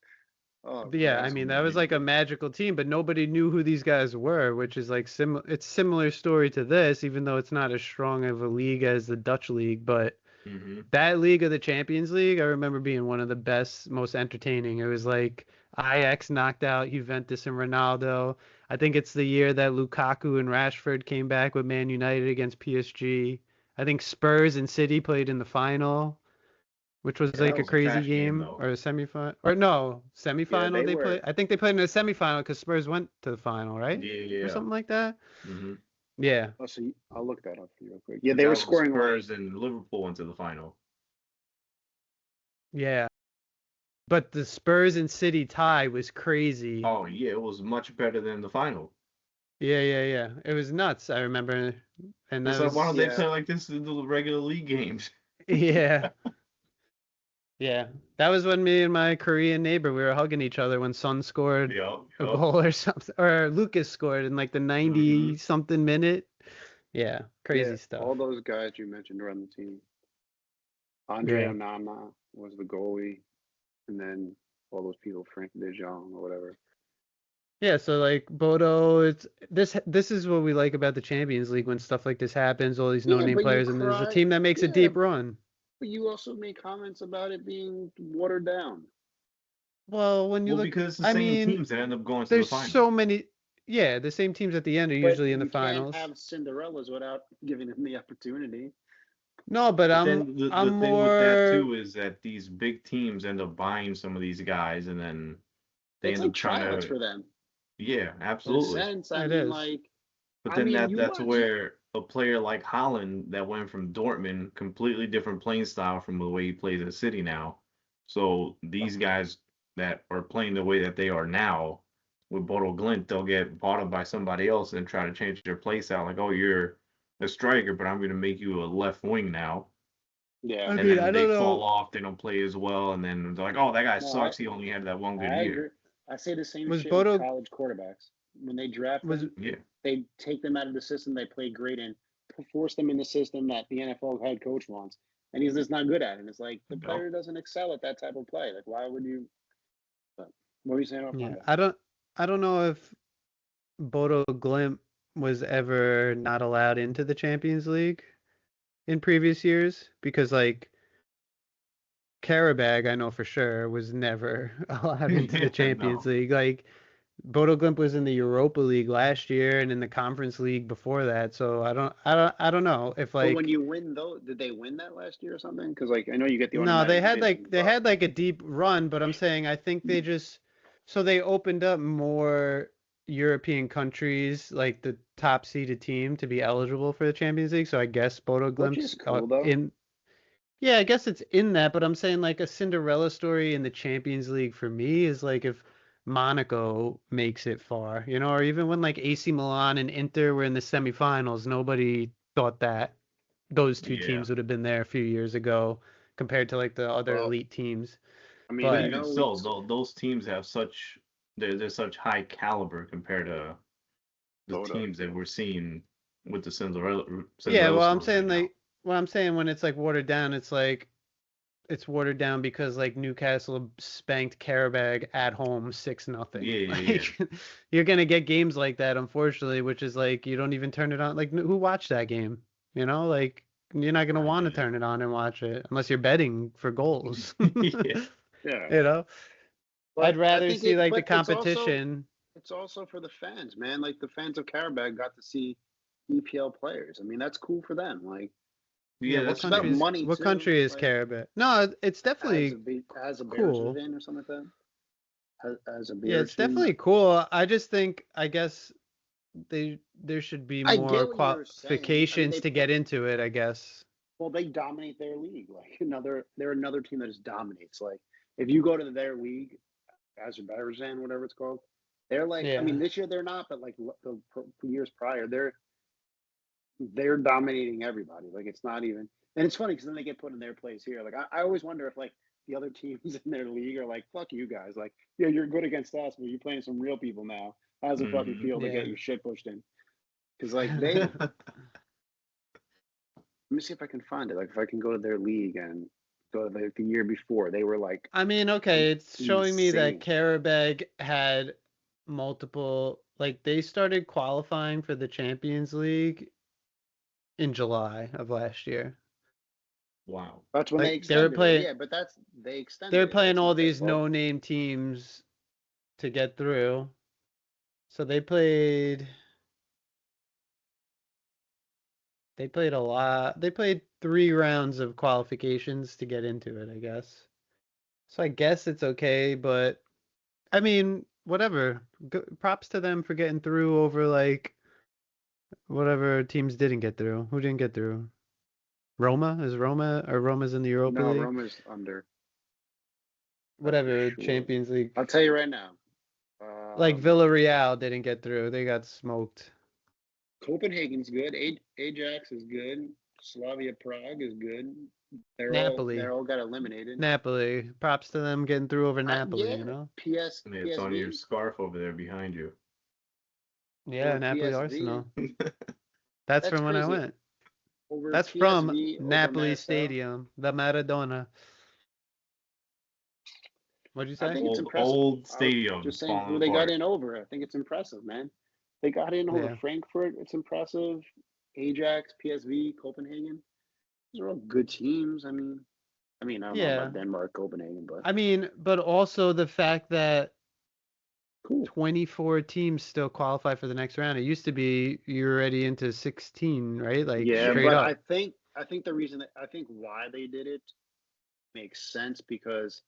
Oh, But yeah, I that's mean that was like a unbelievable. magical team, but nobody knew who these guys were, which is like it's similar story to this, even though it's not as strong of a league as the Dutch league, but Mm-hmm. that league of the Champions League, I remember being one of the best, most entertaining. It was like Ajax knocked out Juventus and Ronaldo. I think it's the year that Lukaku and Rashford came back with Man United against PSG. I think Spurs and City played in the final, which was Yeah, that like a was a crazy trash game game, though. or a semifinal, or no, Yeah, semifinal they they played. were. I think they played in a semifinal because Spurs went to the final, right? Or Yeah. something like that. Mm-hmm. Yeah, Oh, so I'll look that up for you real quick. Yeah, Because they were that was scoring like Spurs and Liverpool into the final. yeah. But the Spurs and City tie was crazy. Oh yeah, it was much better than the final. Yeah. It was nuts. I remember, and It's that like, why was don't they yeah. play like this in the regular league games? yeah, yeah. That was when me and my Korean neighbor we were hugging each other when Son scored a Yup. goal or something, or Lucas scored in like the Mm-hmm. 90 something minute. Yeah, Yeah, crazy stuff. all those guys you mentioned are on the team. Andre Yeah. Onana was the goalie, and then all those people, Frank De Jong or whatever. Yeah, so like Bodo, it's this is what we like about the Champions League when stuff like this happens, all these Yeah, no-name but you players, and there's a cry. team that makes a Yeah, deep run. but you also made comments about it being watered down. Well, when you Well, look, because it's the I same mean, teams that end up going to the there's final. so many, yeah, the same teams at the end are But usually in the you can't finals. have Cinderellas without giving them the opportunity. No, but But I'm then I'm the thing with that more too is that these big teams end up buying some of these guys, and then they It's end like up trying tryouts to. for them. Yeah, In a absolutely. sense, I it mean, is. like, But I then mean, you that's watch. where a player like Holland that went from Dortmund, completely different playing style from the way he plays at City now. So these guys that are playing the way that they are now with Bodo Glint, they'll get bought up by somebody else and try to change their play style. Like, oh, you're a striker, but I'm going to make you a left wing now. Yeah, I And mean, then I they don't fall know. off, they don't play as well, and then they're like, oh, that guy no, sucks. He only had that one good I agree. year. I say the same Was shit with Bodo college quarterbacks. When they draft was them, Yeah. they take them out of the system they play great in, force them in the system that the NFL head coach wants, and he's just not good at it. And it's like the Yep. player doesn't excel at that type of play. Like, why would you? But what were you saying about yeah, Honda? I don't know if Bodo Glimt was ever not allowed into the Champions League in previous years because like Karabag, I know for sure, was never allowed into the Yeah, Champions no. League. Like Bodo Glimt was in the Europa League last year and in the Conference League before that. So I don't know if But when like you win, though, did they win that last year or something? Because like I know you get the no, automatic bid to move they up. had like a deep run, but I'm saying I think they just so they opened up more European countries, like the top seeded team, to be eligible for the Champions League. So I guess Bodo Which is Glimt's cool though. in. Yeah, I guess it's in that, but I'm saying like a Cinderella story in the Champions League for me is like if Monaco makes it far, or even when like AC Milan and Inter were in the semifinals, nobody thought that those two Yeah. teams would have been there a few years ago compared to like the other Well, elite teams. I mean, But I But even know we. so, those teams have such they're such high caliber compared to the Bodo. teams that we're seeing with the Cinderella yeah, Cinderella well, I'm story right saying now. like when it's like watered down, it's like it's watered down because like Newcastle spanked Karabag at home 6-0. Yeah. Like you're gonna get games like that, unfortunately, which is like you don't even turn it on. Like who watched that game? You know, like you're not gonna want to Right. turn it on and watch it unless you're betting for goals. Yeah. Yeah. You know, I'd But I rather think see like the but competition. it's also for the fans, man. Like the fans of Karabag got to see EPL players. I mean, that's cool for them. Like Yeah, Yeah, what that's it's about true. countries? money What too. country is Like Karabag? No, it's definitely as a Bears cool. fan or something like that. As a Yeah, Bears it's team. definitely cool. I just think, I guess there should be I more get what you're saying. I mean, qualifications to get into it, I guess. well, they dominate their league. Like they're another team that just dominates. Like if you go to their league, Azerbaijan, whatever it's called, they're like. I mean, Yeah. this year they're not, but like the years prior, they're dominating everybody. Like it's not even. And it's funny because then they get put in their place here. Like I always wonder if like the other teams in their league are like, fuck you guys. Like, yeah, you're good against us, but you're playing some real people now. How does it fucking Hmm. feel to Yeah. get your shit pushed in? Because like they, let me see if I can find it. Like if I can go to their league and go to the year before, they were like I mean, okay, it's showing me that insane. Karabag had multiple, like they started qualifying for the Champions League in July of last year. Wow. That's when they Like they were extended it. playing Yeah, but they they were extended it. playing That's all not their these fault. no-name teams to get through. So they played a lot. They played 3 rounds of qualifications to get into it, I guess. So I guess it's okay, but I mean, whatever. Props to them for getting through over like whatever teams didn't get through. Who didn't get through? Roma? Is Roma or Roma's in the Europa No, League? Roma's under. That's for Whatever, sure. Champions League. I'll tell you right now. Like Um, Villarreal didn't get through. They got smoked. Copenhagen's good. Ajax is good. Slavia Prague is good. They're Napoli. all got eliminated. Napoli. Props to them getting through over Napoli, Yeah, you know? Yeah, it's on your PSV scarf over there behind you. Yeah, over Napoli PSV. Arsenal. That's That's from when I crazy. went. Over That's from PSV over Napoli Marcel. Stadium, the Maradona. What'd you I say? think it's Old impressive. old I was stadium just saying falling who they got apart. in over. I think it's impressive, man. They got in over Yeah. Frankfurt. It's impressive. Ajax, PSV, Copenhagen. These are all good teams. I mean, I don't know Yeah. about Denmark, Copenhagen, but I mean, but also the fact that cool. 24 teams still qualify for the next round. It used to be you're already into 16, right? Like Yeah, straight but up. I think the reason that I think why they did it makes sense because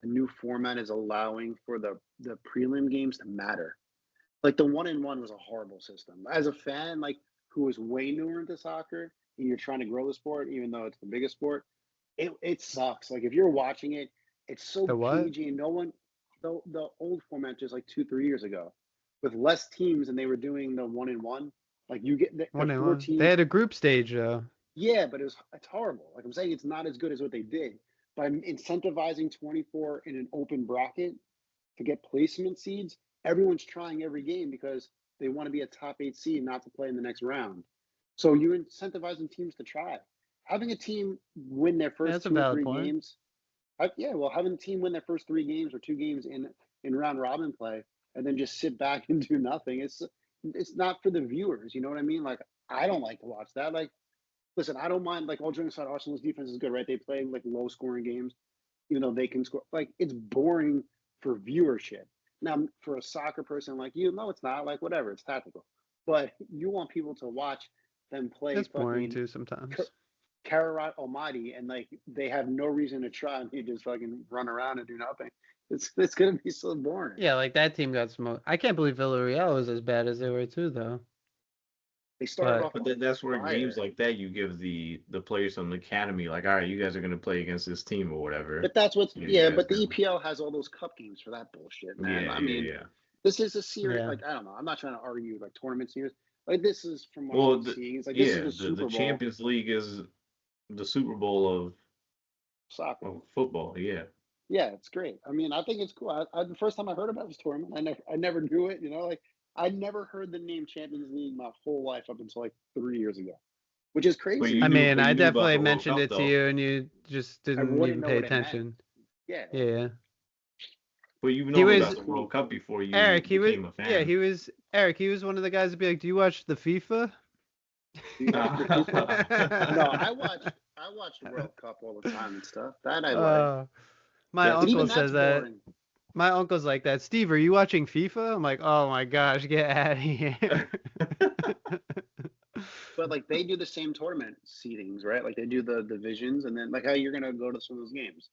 the new format is allowing for the prelim games to matter. Like the 1-in-1 was a horrible system. As a fan, like who is way newer into soccer, and you're trying to grow the sport, even though it's the biggest sport, it sucks. Like if you're watching it, it's so The what? PG and no one the old format just like 2-3 years ago, with less teams and they were doing the 1-in-1. Like you get the One and four one. They teams. had a group stage though. Yeah, but it's horrible. Like I'm saying, it's not as good as what they did. By incentivizing 24 in an open bracket to get placement seeds, everyone's trying every game because they want to be a top 8 seed, not to play in the next round. So you're incentivizing teams to try. Having a team win their Yeah, first that's a two or valid three point. games, yeah, well, having the team win their first 3 games or 2 games in round robin play, and then just sit back and do nothing. It's not for the viewers. You know what I mean? Like I don't like to watch that. Like listen, I don't mind. Like all joking aside, Arsenal's defense is good, right? They play like low scoring games, even though they can score. Like it's boring for viewership. Now, for a soccer person like you, no, it's not. Like whatever, it's tactical. But you want people to watch them play That's boring fucking too sometimes. Kararat Almighty, and like they have no reason to try, and they just fucking run around and do nothing. It's gonna be so boring. Yeah, like that team got smoked. I can't believe Villarreal was as bad as they were too, though. They started But off But on that's where games fire. like that you give the players from the academy like, all right, you guys are gonna play against this team or whatever. But that's what's You yeah. guys But the can. EPL has all those cup games for that bullshit, man. Yeah, I yeah, mean, yeah. this is a series. yeah, Like I don't know. I'm not trying to argue like tournament series. Like this is from what Well, I'm seeing. It's like this is yeah, the the Super Bowl Champions League is the Super Bowl soccer. of football. Yeah. Yeah, it's great. I mean, I think it's cool. The first time I heard about this tournament, I never knew it. You know, like I never heard the name Champions League my whole life up until like 3 years ago. which is crazy. you I knew- mean, but you I knew about definitely the World mentioned Cup, it to though. you, and you just didn't wouldn't even know pay what it meant. attention. Yeah. Yeah. But you've He known was about the World Cup before you Eric. He was became a fan. Eric. He was one of the guys to be like, "Do you watch the FIFA?" Do you watch the FIFA? No, I watch the World Cup all the time and stuff. That I like. My That's uncle Even funny. says that's that. boring. My uncle's like that. Steve, are you watching FIFA? I'm like, oh my gosh, get out of here. But like they do the same tournament seedings, right? Like they do the divisions, and then like how you're gonna go to some of those games.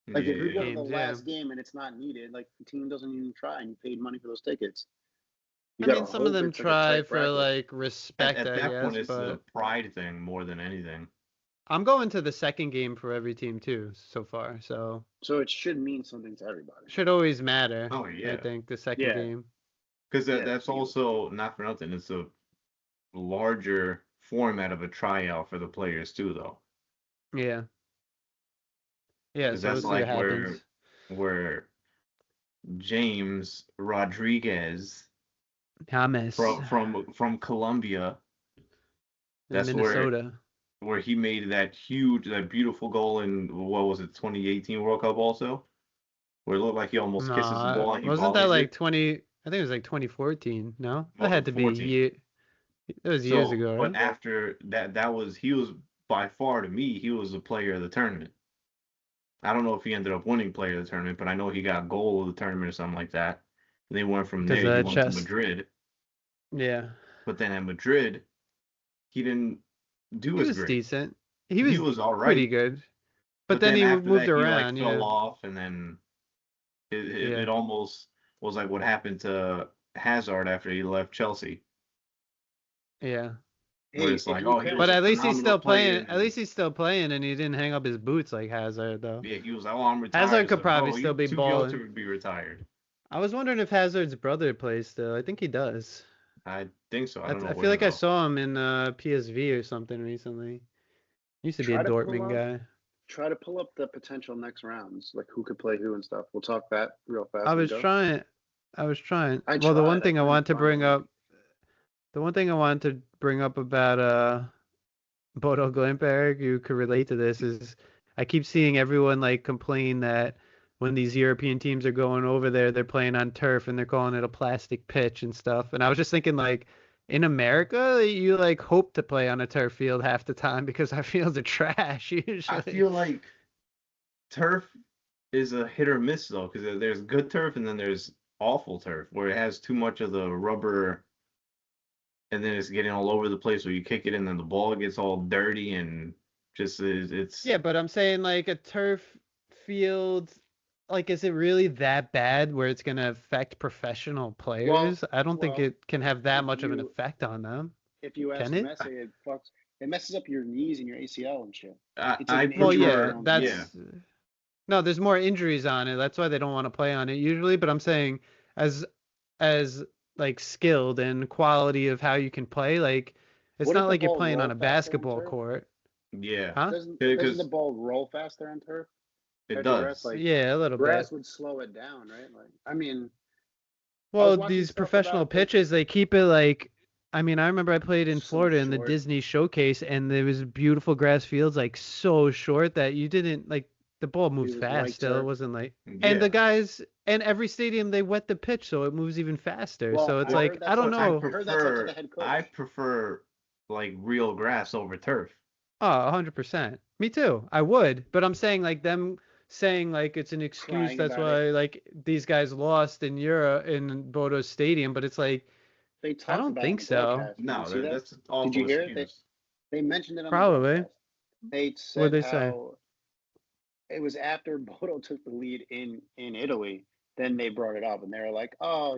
Like if you go to the Games, yeah. last game and it's not needed, like the team doesn't even try, and you paid money for those tickets. I You mean, gotta some of hope them it's like a try tight for bracket. like respect, At I that guess, point, it's but a pride thing more than anything. I'm going to the second game for every team too so far, so So it should mean something to everybody. should always matter. Oh, I yeah. think the second Yeah. game. Because Yeah, that's you- also, not for nothing, it's a larger format of a tryout for the players, too, though. Yeah. Yeah, 'Cause so we'll that's see what like happens. where James Rodriguez James from Colombia, in that's Minnesota. where he made that beautiful goal in, what was it, 2018 World Cup also? Where it looked like he almost kisses the No, ball and he wasn't that volleys like it. 20? I think it was like 2014. No, that Well, had to be 14. year. It was years So, ago, but right? after he was by far, to me, he was the player of the tournament. I don't know if he ended up winning player of the tournament, but I know he got goal of the tournament or something like that. And they went from Because there. He of that went to chest. Madrid, Yeah, but then at Madrid, he didn't do he as was great. decent. He was all Pretty right, good, but but then then he after moved that, he like around. fell Yeah, off, and then yeah. it almost was like what happened to Hazard after he left Chelsea, Yeah. where Hey, it's if like, you oh, he compare, was But a at least he's phenomenal still player, playing. At least he's still playing, and he didn't hang up his boots like Hazard, though. yeah, he was like, oh, I'm retired. Hazard could So, probably bro, still you're be too young to balling. be retired. I was wondering if Hazard's brother plays still. I think he does. I think so. I don't know I where feel like I though. saw him in PSV or something recently. He used to be a try to pull Dortmund up, guy. try to pull up the potential next rounds, like who could play who and stuff. We'll talk that real fast. I and was go. trying. I was trying. I Well, the one tried. I thing I couldn't wanted to find bring a link. up, the one thing I wanted to bring up about Bodo Glimp, Eric, you could relate to this, is I keep seeing everyone like complain that when these European teams are going over there, they're playing on turf and they're calling it a plastic pitch and stuff. And I was just thinking, like, in America, you like hope to play on a turf field half the time because our fields are trash usually. I feel like turf is a hit or miss though, because there's good turf and then there's awful turf where it has too much of the rubber, and then it's getting all over the place. Where you kick it and then the ball gets all dirty and just it's. Yeah, but I'm saying like a turf field, like, is it really that bad where it's gonna affect professional players? I don't think well, it can have that if much of an you effect on them. if you ask Can it? Messi, it messes up your knees and your ACL and shit. I, It's like I an Well, injury yeah, prone that's yeah. no, there's more injuries on it. That's why they don't want to play on it usually. But I'm saying as like skilled and quality of how you can play, like it's Wouldn't not the like you're ball playing roll on a faster on basketball turf? court, Yeah, huh? Doesn't the because ball roll faster on turf it compared to grass? does. Like Yeah, a little bit. grass would slow it down, right? Like I mean, I was Well, watching these stuff professional about the pitches, they keep it like, I mean, I remember I played in so Florida in the short. Disney Showcase, and there was beautiful grass fields, like so short that you didn't like the ball moves It was fast like still. It turf. wasn't like, and Yeah, the guys, and every stadium they wet the pitch so it moves even faster. Well, So it's I like, heard I that's don't up. I know. I heard that's up to the prefer head coach. I prefer like real grass over turf. Oh, 100%. Me too. I would, but I'm saying like them saying like it's an excuse. Crying That's about it. why like these guys lost in Europe in Bodo Stadium, but it's like, They I talked don't about it think on the so. broadcast. Did you No, see that? that's an Did awful you hear it? excuse. They mentioned it on the Probably. broadcast. They What'd said they say? how it was after Bodo took the lead in Italy. Then they brought it up, and they were like, "Oh,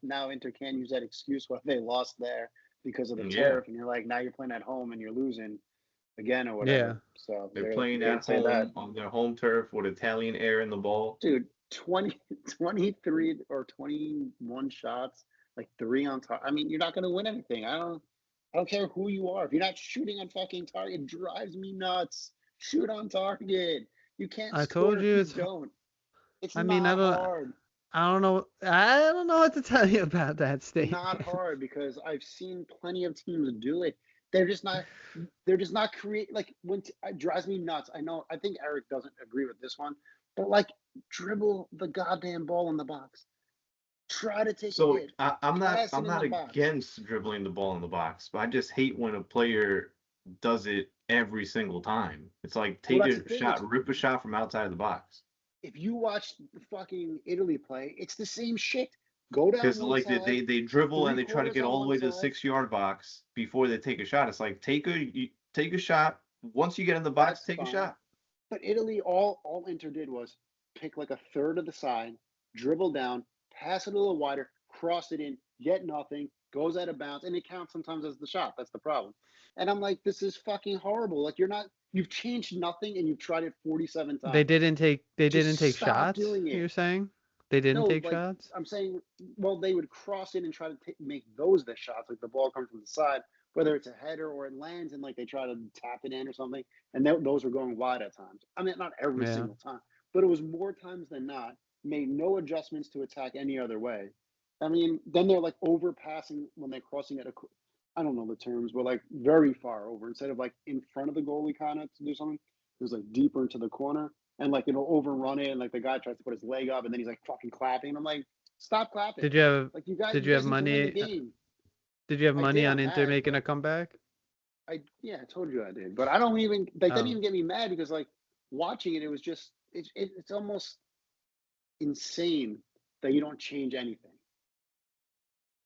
now Inter can't use that excuse why they lost there because of the Yeah, turf." And you're like, "Now you're playing at home and you're losing again or Yeah. whatever." So they're playing they'd at say that, home on their home turf with Italian air in the ball. dude. 23 or 21 shots, like 3 on top. I mean, you're not going to win anything. I don't care who you are. If you're not shooting on fucking target, it drives me nuts. Shoot on target. You can't I score told if you you it's. don't. It's I mean, I not don't. hard. I don't know. I don't know what to tell you about that Not statement. hard because I've seen plenty of teams do it. They're just not. They're just not create like when it drives me nuts. I think Eric doesn't agree with this one, but like dribble the goddamn ball in the box. Try to take a So hit. I'm not Pass it I'm in not the box. against dribbling the ball in the box, but I just hate when a player does it every single time. It's like Well, take that's the a thing. shot, rip a shot from outside the box. If you watch the fucking Italy play, it's the same shit. Go down Because one like side, they dribble and they try to 3/4 get on all the one way to the side. 6-yard box before they take a shot. It's like take a shot. Once you get in the box, That's take a fine. shot. But Italy, all Inter did was pick like a third of the side, dribble down, pass it a little wider, cross it in, get nothing, goes out of bounds, and it counts sometimes as the shot. That's the problem. And I'm like, this is fucking horrible. Like you've changed nothing and you've tried it 47 times. They didn't take Just stop shots, doing it. you're saying? They didn't No, take like shots? I'm saying, well, they would cross it and try to make those the shots. Like the ball comes from the side, whether it's a header or it lands, and like they try to tap it in or something. And those were going wide at times. I mean, not every Yeah. single time, but it was more times than not. Made no adjustments to attack any other way. I mean, then they're like overpassing when they're crossing at I don't know the terms, but like very far over instead of like in front of the goalie kind of to do something. It was like deeper into the corner. And like it'll overrun it, and like the guy tries to put his leg up, and then he's like fucking clapping. I'm like, stop clapping! Did you have Like you guys have need to win the money game. did you have I money did on on Inter that, making but a comeback? I told you I did, but I don't even like that Oh. didn't even get me mad because like watching it, it was just it's almost insane that you don't change anything.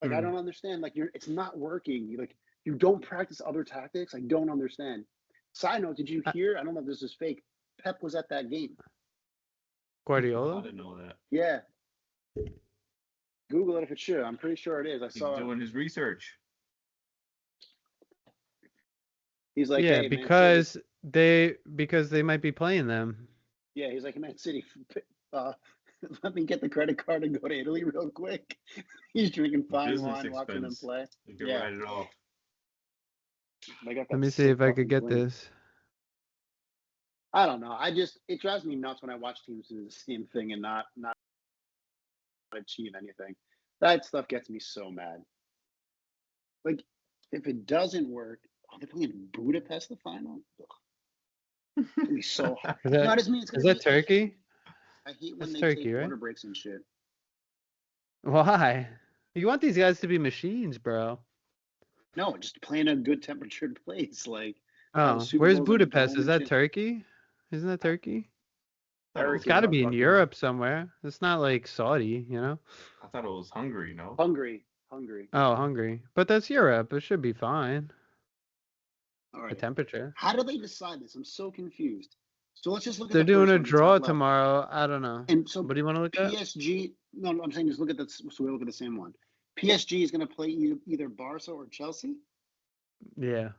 Like I don't understand. Like it's not working. Like you don't practice other tactics. I don't understand. Side note, did you hear? I don't know if this is fake. Pep was at that game. I Guardiola? didn't know that. Yeah. Google it if it's true. I'm pretty sure it is. I He's saw. doing his research. He's like, Yeah, hey, because they might be playing them. yeah, he's like, Man City, let me get the credit card and go to Italy real quick. He's drinking fine Business wine, watching them expense. play. You can Yeah. write it off. They got that Let me see sick if I fucking could get twin. this. I don't know. It drives me nuts when I watch teams do the same thing and not achieve anything. That stuff gets me so mad. Like, if it doesn't work, they're playing Budapest the final. Ugh. It's gonna be so hard. Is that, No, it doesn't mean it's is gonna that be. Turkey? I hate when That's they Turkey, take right? water breaks and shit. Why? You want these guys to be machines, bro. No, just play in a good temperatured place. Like, Oh, Super where's Bowl's in a Budapest? dome Is and that shit. Turkey? Isn't that Turkey? Eric It's got to is be in fucking Europe somewhere. It's not like Saudi, I thought it was Hungary, no? Hungary. Oh, Hungary. But that's Europe. It should be fine. All The right. temperature. How do they decide this? I'm so confused. So let's just look at They're the doing first a one, the draw top left. tomorrow. I don't know. And so What do you want to look at? PSG. No, I'm saying just look at that. So we look at the same one. PSG is going to play either Barca or Chelsea. Yeah.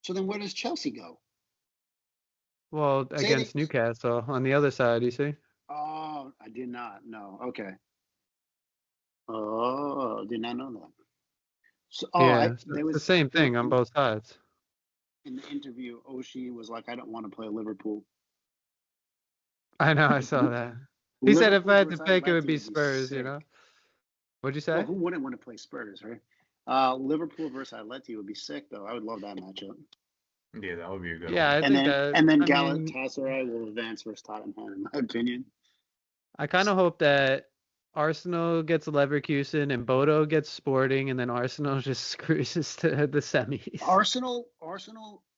So then where does Chelsea go? Well, against Newcastle on the other side, you see? Oh, I did not know. Okay. Oh, did not know that. So, Yeah, there it's was the same thing on both sides. in the interview. Oshie was like, "I don't want to play Liverpool." I know, I saw that. He said if Liverpool I had to versus pick, it would Atleti be Spurs, sick. What'd you say? Well, who wouldn't want to play Spurs, right? Liverpool versus Atleti would be sick, though. I would love that matchup. Yeah, that would be a good Yeah, one. I think that. And then I mean, Galatasaray will advance versus Tottenham, in my opinion. I kind of hope that Arsenal gets Leverkusen and Bodo gets Sporting, and then Arsenal just cruises to the semis. Arsenal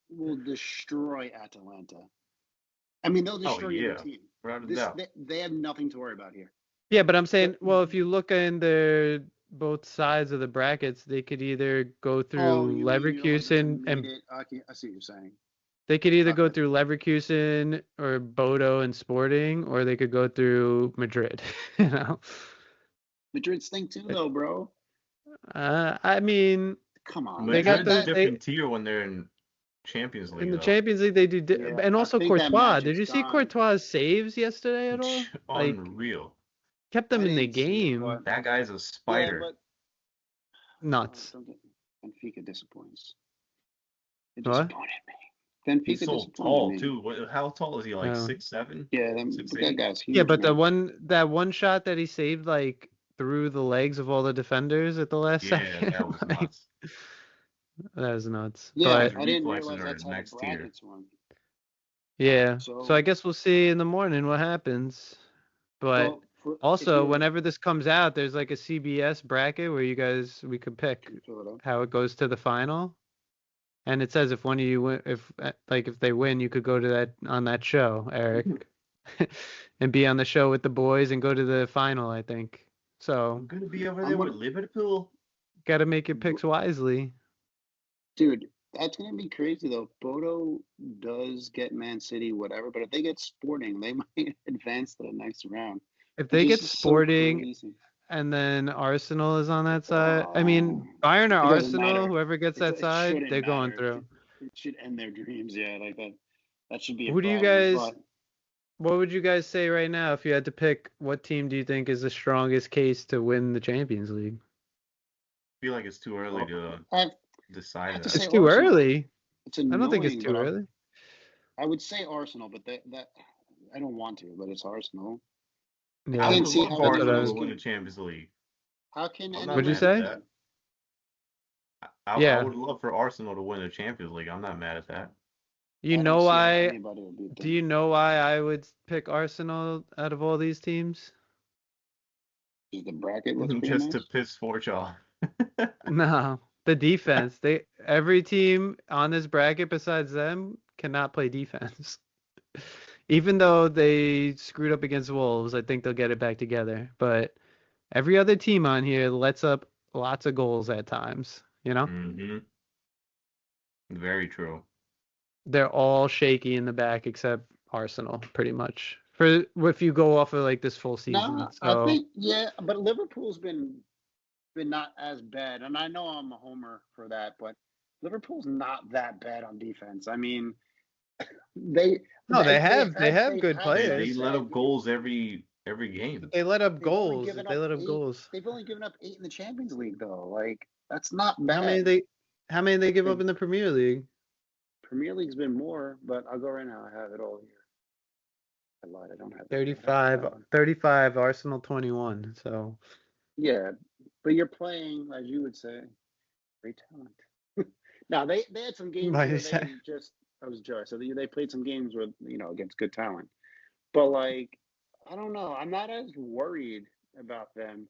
will destroy Atalanta. I mean, they'll destroy your team. Without a doubt. They have nothing to worry about here. Yeah, but I'm saying, well, if you look in both sides of the brackets, they could either go through Leverkusen and I see what you're saying. they could either go through Leverkusen or Bodo and Sporting, or they could go through Madrid. Madrid stink too, though, bro. I mean, come on. They got a different tier when they're in Champions League. In the Champions League, they do, and also Courtois. Did you see Courtois' saves yesterday at all? Unreal. Kept them in the game. That guy's a spider. Yeah, but... Nuts. Benfica disappoints. It what? disappointed me. Benfica He's so tall too. How tall is he? Like 6'7"? Yeah, that guy's huge. Yeah, but that one shot that he saved like through the legs of all the defenders at the last second. Yeah, that was nuts. That was nuts. Yeah, But I didn't Reflexes realize are that's how the next tier. brackets run. yeah, so I So, guess we'll see in the morning what happens. But if also, you're whenever this comes out, there's like a CBS bracket where we could pick can you fill it up? how it goes to the final. And it says if one of you win, if they win, you could go to that show, Eric, and be on the show with the boys and go to the final, I think. So I'm gonna be over I'm there with gonna, Liverpool. got to make your picks wisely. dude, that's gonna be crazy though. Bodo does get Man City, whatever, but if they get Sporting, they might advance to the next round, If which they is get just so Sporting crazy. and then Arsenal is on that side, I mean Bayern or It doesn't Arsenal, matter. whoever gets that It side, shouldn't they're going matter. through. It should end their dreams. Yeah, like that. That should be a Who do you problem. guys? But What would you guys say right now if you had to pick what team do you think is the strongest case to win the Champions League? I feel like it's too early to I have decide to that. say It's too Arsenal. early. It's I don't think it's annoying, too but early. I would say Arsenal, but that I don't want to, but it's Arsenal. Yeah, I can't would see love how for that's what I anyone Arsenal else to was. win the can. Champions League. How can I'm not anyone What'd you mad at say? that. I Yeah, would love for Arsenal to win the Champions League. I'm not mad at that. you I don't know see how why? anybody will beat Do them. you know why I would pick Arsenal out of all these teams? Does the bracket looks pretty Just to nice? piss Fortch off. No, the defense. Every team on this bracket besides them cannot play defense. Even though they screwed up against Wolves, I think they'll get it back together. But every other team on here lets up lots of goals at times, you know? Mm-hmm. Very true. They're all shaky in the back except Arsenal, pretty much. For if you go off of like this full season. No, I So think but Liverpool's been not as bad, and I know I'm a homer for that, but Liverpool's not that bad on defense. I mean, they no, they have they've good had They players. let bad up goals every game. They let up they've only goals. given They up let up 8. goals. They've only given up 8 in the Champions League though. Like that's not How many bad. they how many they give They up in the Premier League? Premier League's been more, but I'll go right now. I have it all here. I lied. I don't have it. I don't have 35, that one. 35, Arsenal 21. So Yeah, but you're playing, as you would say, great talent. Now they had some games like you where say, they just I was joking. So they played some games where against good talent. But like I don't know. I'm not as worried about them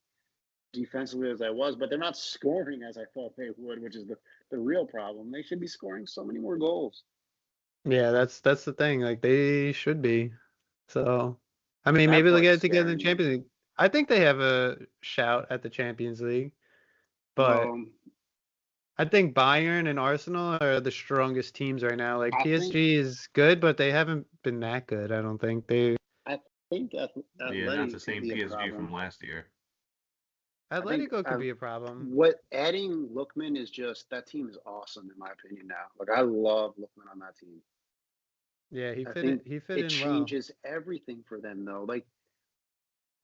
defensively as I was, but they're not scoring as I thought they would, which is the real problem. They should be scoring so many more goals. yeah, that's the thing. Like they should be. So I mean, That maybe they'll get part's it together in scaring the me. Champions League. I think they have a shout at the Champions League, but Well, I think Bayern and Arsenal are the strongest teams right now. Like I think PSG is good, but they haven't been that good. I don't think they. I think Yeah, not the Atleti could same be a PSG from problem. last year. I think Atletico could be a problem. what adding Lookman is just that team is awesome in my opinion now. Like I love Lookman on that team. Yeah, I think he fit it in well. changes everything for them though. Like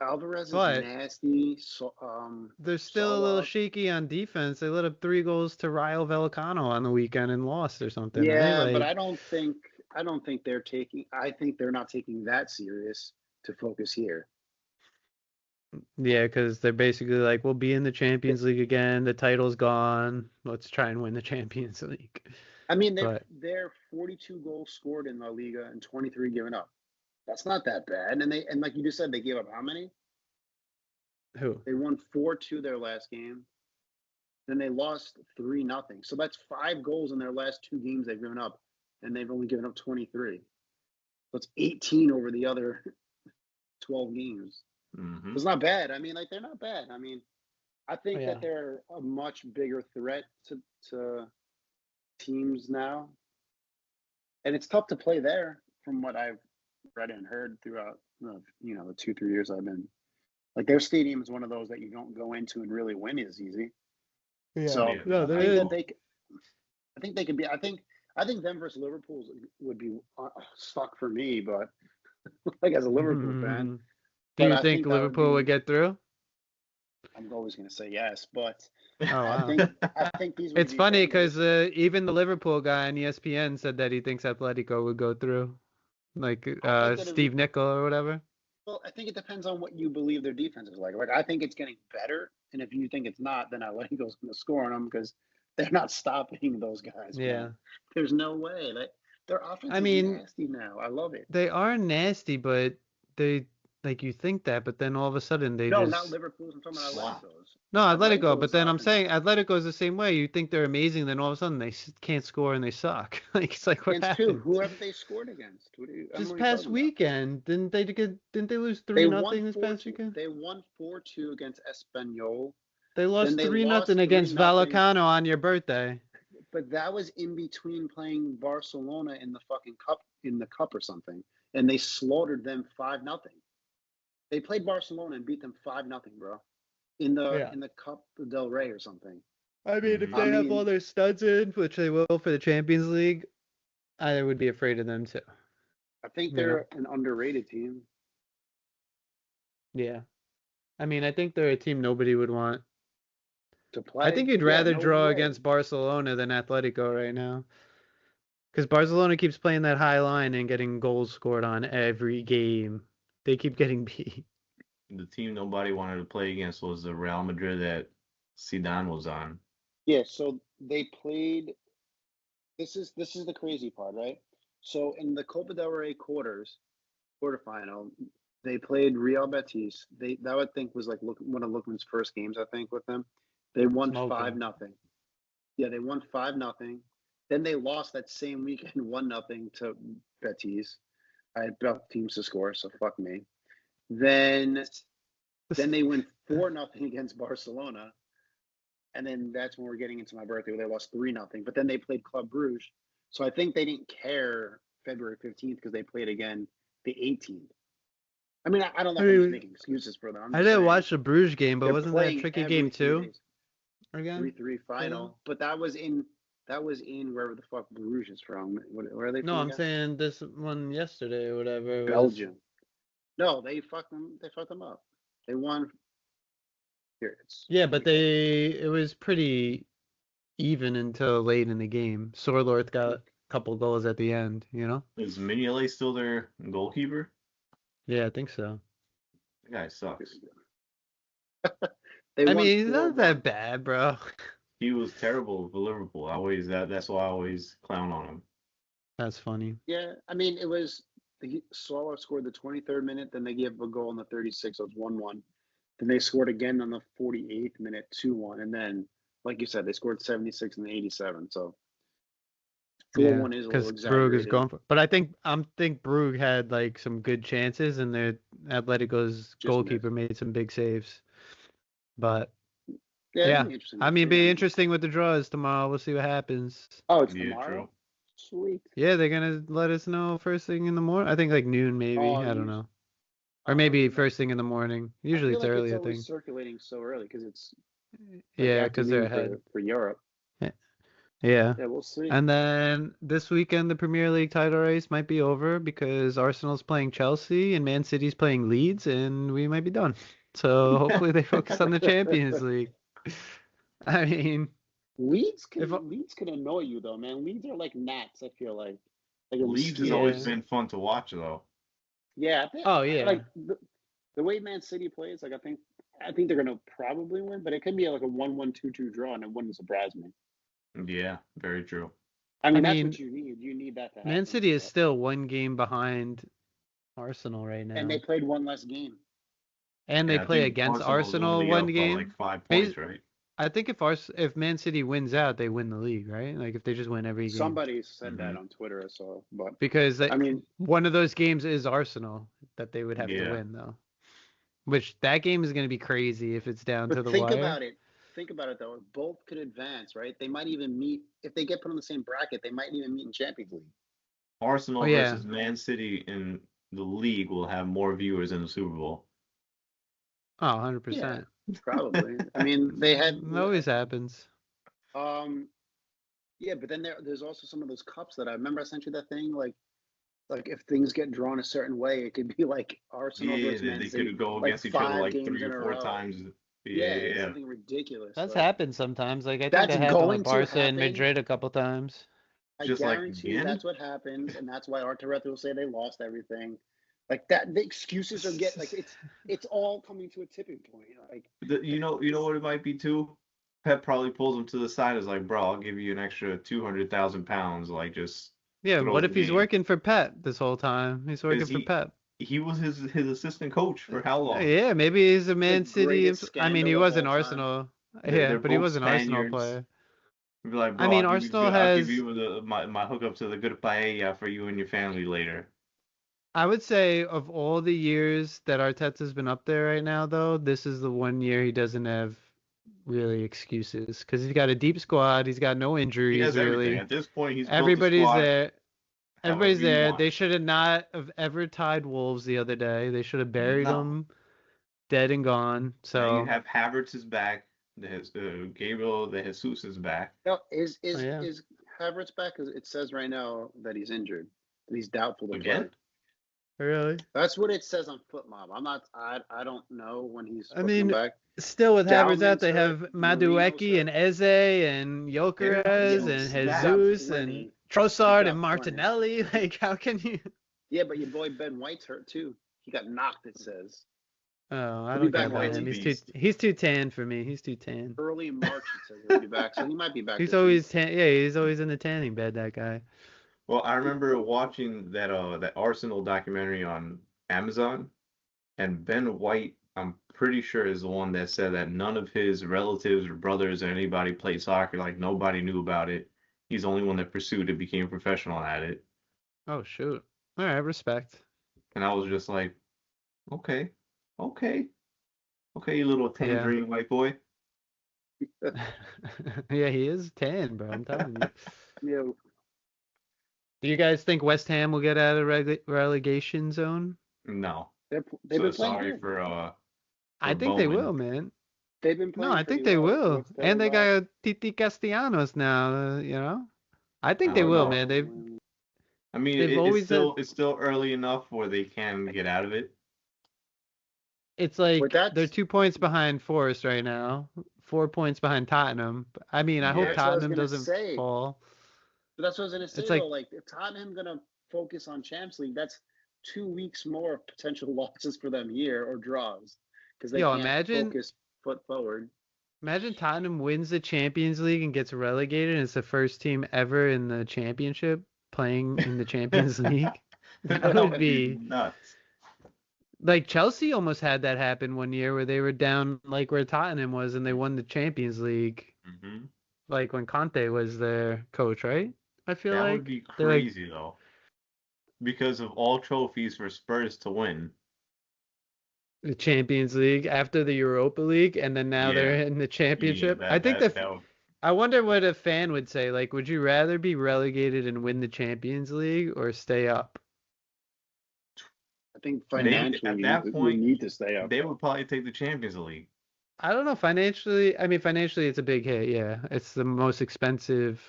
Alvarez is But nasty. So they're still a little Salah. shaky on defense. They let up 3 goals to Rayo Vallecano on the weekend and lost or something, right? Yeah, but Like, I don't think they're taking I think they're not taking that serious to focus here. yeah, because they're basically like, we'll be in the Th- Champions League again. The title's gone. Let's try and win the Champions League. I mean But they're 42 goals scored in La Liga and 23 given up. That's not that bad. And like you just said, they gave up how many? who? They won 4-2 their last game. Then they lost 3-0. So that's 5 goals in their last 2 games they've given up, and they've only given up 23. So it's 18 over the other 12 games. Mm-hmm. It's not bad. I mean, like they're not bad. I mean, I think Yeah. that they're a much bigger threat to teams now, and it's tough to play there from what I've read and heard throughout the 2-3 years I've been. Like their stadium is one of those that you don't go into and really win as easy. Yeah. So Yeah, No, I there think is. that I think they could be. I think them versus Liverpool would be suck for me, but like as a Liverpool fan. Do But you I think think that Liverpool would get through? I'm always going to say yes, but Oh, I wow. think these would It's be funny friendly. because even the Liverpool guy on ESPN said that he thinks Atletico would go through, like I think that Steve Nicol or whatever. well, I think it depends on what you believe their defense is like. Like I think it's getting better, and if you think it's not, then Atletico's going to score on them because They're not stopping those guys. Yeah. Man. There's no way. Their offense I is mean, nasty now. I love it. they are nasty, but they like you think that, but then all of a sudden they No, just not Liverpool's. I'm talking about Slap. Atletico's. no, Atletico. But Atletico's then I'm offense. saying Atletico's the same way. You think they're amazing, then all of a sudden they can't score and they suck. Like it's like what Against happened? who? Whoever they scored against. Just past weekend, didn't they lose They 3-0 won this past weekend? They won 4-2 against Espanyol. They lost Then they 3-0 lost against 3-0. Vallecano on your birthday. But that was in between playing Barcelona in the fucking cup or something, and they slaughtered them 5-0. They played Barcelona and beat them 5-0, bro, in the Cup del Rey or something. I mean, if they have all their studs in, which they will for the Champions League, I would be afraid of them too. I think they're an underrated team. Yeah. I mean, I think they're a team nobody would want to play. I think you'd rather draw against Barcelona than Atletico right now. Because Barcelona keeps playing that high line and getting goals scored on every game. They keep getting beat. The team nobody wanted to play against was the Real Madrid that Zidane was on. Yeah, so they played. This is the crazy part, right? So in the Copa del Rey quarterfinal, they played Real Betis. That I think was like one of Lookman's first games. I think with them, they won 5-0. Yeah, they won 5-0. Then they lost that same weekend 1-0 to Betis. I had both teams to score, so fuck me. Then they win 4-0 against Barcelona. And then that's when we're getting into my birthday where they lost 3-0. But then they played Club Brugge. So I think they didn't care February 15th because they played again the 18th. I mean, I don't know if I'm just making excuses for them. I didn't watch the Bruges game, but wasn't that a tricky game too? Again? 3-3 final. Yeah. But that was in wherever the fuck Bruges is from. Where are they from? No, I'm saying this one yesterday or whatever. Belgium. No, they fucked them up. They won. Yeah, but it was pretty even until late in the game. Sorloth got a couple goals at the end, you know? Is Mignolet still their goalkeeper? Yeah, I think so. The guy sucks. I mean, he's not that bad, bro. He was terrible for Liverpool. That's why I always clown on him. That's funny. Yeah, I mean, it was Sorloth scored the 23rd minute, then they gave a goal in the 36th, so it was 1-1. Then they scored again on the 48th minute, 2-1, and then, like you said, they scored 76 and 87. So 4-1 is a little exaggerated. Brugge is going for, but I think Brugge had like some good chances, and their Atletico's goalkeeper made some big saves. But yeah. I mean, it'd be interesting with the draws tomorrow. We'll see what happens. Oh, it's tomorrow. True. Sweet. Yeah, they're gonna let us know first thing in the morning. I think like noon, maybe. I don't know. Or maybe first thing in the morning. Usually it's early, I think. Circulating so early because it's because they're ahead for Europe. Yeah, we'll see. And then this weekend, the Premier League title race might be over because Arsenal's playing Chelsea and Man City's playing Leeds, and we might be done. So hopefully they focus on the Champions League. I mean, Leeds can annoy you though, man. Leeds are like gnats. I feel like Leeds has always been fun to watch though. Yeah. Yeah. Like the way Man City plays, like I think they're gonna probably win, but it could be like a 1-1, 2-2 draw, and it wouldn't surprise me. Yeah, very true. I mean, that's what you need. You need that to happen. Man City is still one game behind Arsenal right now, and they played one less game. And they play against Arsenal one game. Like 5 points, right? I think if Man City wins out, they win the league, right? Like if they just win every game. Somebody said that on Twitter, so but because I mean, one of those games is Arsenal that they would have to win though. Which that game is going to be crazy if it's down to the wire. Think about it though. If both could advance, right? They might even meet if they get put on the same bracket. They might even meet in Champions League. Arsenal versus Man City in the league will have more viewers in the Super Bowl. Oh, 100%. Probably. I mean, they had. It always happens. Yeah, but then there's also some of those cups that I remember I sent you that thing like if things get drawn a certain way, it could be like Arsenal versus Man City. They could go against each other like 3 or 4 times. Yeah, something ridiculous. That's happened sometimes. Like I think that happened with Barca and Madrid a couple times. I guarantee you that's what happens, and that's why Arteta will say they lost everything. Like that, the excuses are it's all coming to a tipping point. Like you know what it might be too. Pep probably pulls him to the side. Is like, bro, I'll give you an extra 200,000 pounds. Like, just Yeah, throw what the if he's game. working for Pep this whole time? He's working Because for Pep. he was his assistant coach for how long? Yeah, maybe he's a The Man City. greatest I mean, he scandal of was an all time. Arsenal. They're Yeah, but he both was an Arsenal Spaniards. player. Be like, I bro, mean, Arsenal I'll give has, you my hookup to the good paella for you and your family later. I would say, of all the years that Arteta's been up there right now, though, this is the one year he doesn't have really excuses because he's got a deep squad. He's got no He injuries has everything. really. At this point, he's built the Everybody's squad there. however Everybody's you there. want. They should have not have ever tied Wolves the other day. They should have buried No. them dead and gone. Now you So, have Havertz is back. Gabriel de Jesus is back. No, is oh, yeah. Havertz back? 'Cause it says right now that he's injured, that he's doubtful to Again? play. Really? That's what it says on FootMob. I don't know when he's supposed to mean, come back. Still with Havertz out, they Dalman's have hurt, Marino's Madueke and hurt. Eze and They're Gyökeres getting and stacked. Jesus Plenty. and Trossard got and Martinelli. Like, how can you? Yeah, but your boy Ben White's hurt too. He got knocked. It says Oh, I He'll don't be back care about White's him. a He's beast. too tan for me. He's too tan. early in March. It says he'll be back, so he might be back. He's this week. always tan. Yeah, he's always in the tanning bed. That guy. Well, I remember watching that Arsenal documentary on Amazon, and Ben White, I'm pretty sure, is the one that said that none of his relatives or brothers or anybody played soccer. Like, nobody knew about it. He's the only one that pursued it, became professional at it. Oh shoot. All right, respect. And I was just like, okay, you little tangerine white boy. Yeah, he is tan, bro. I'm telling you. Yeah, Do you guys think West Ham will get out of relegation zone? No. they've So been playing sorry good. for I think they Bowman. will, man. They've been No, playing. I think pretty they well. will. What's their And they last- got Titi Castellanos now, you know? I think I they don't will, know. man. I mean, They've always had- it's still early enough where they can get out of it. It's like But that's- they're 2 points behind Forest right now, 4 points behind Tottenham. I mean, I Yeah. hope That's what I was Tottenham gonna doesn't say. fall. But that's what I was gonna say It's like- though. Like, if Tottenham gonna focus on Champions League, that's 2 weeks more of potential losses for them here or draws because they Yo, can't imagine- focus foot forward. Imagine Tottenham wins the Champions League and gets relegated, and it's the first team ever in the championship playing in the Champions League. That would be nuts. like Chelsea almost had that happen one year where they were down like where Tottenham was and they won the Champions League, Mm-hmm. like when Conte was their coach, right? I feel That like would be they're like- crazy though, because of all trophies for Spurs to win. the Champions League after the Europa League, and then now they're in the championship. Yeah, I think that would, I wonder what a fan would say. Like, would you rather be relegated and win the Champions League or stay up? I think They- financially, at that we point, need to stay up. they would probably take the Champions League. I don't know. Financially, I mean, financially, it's a big hit. Yeah, it's the most expensive.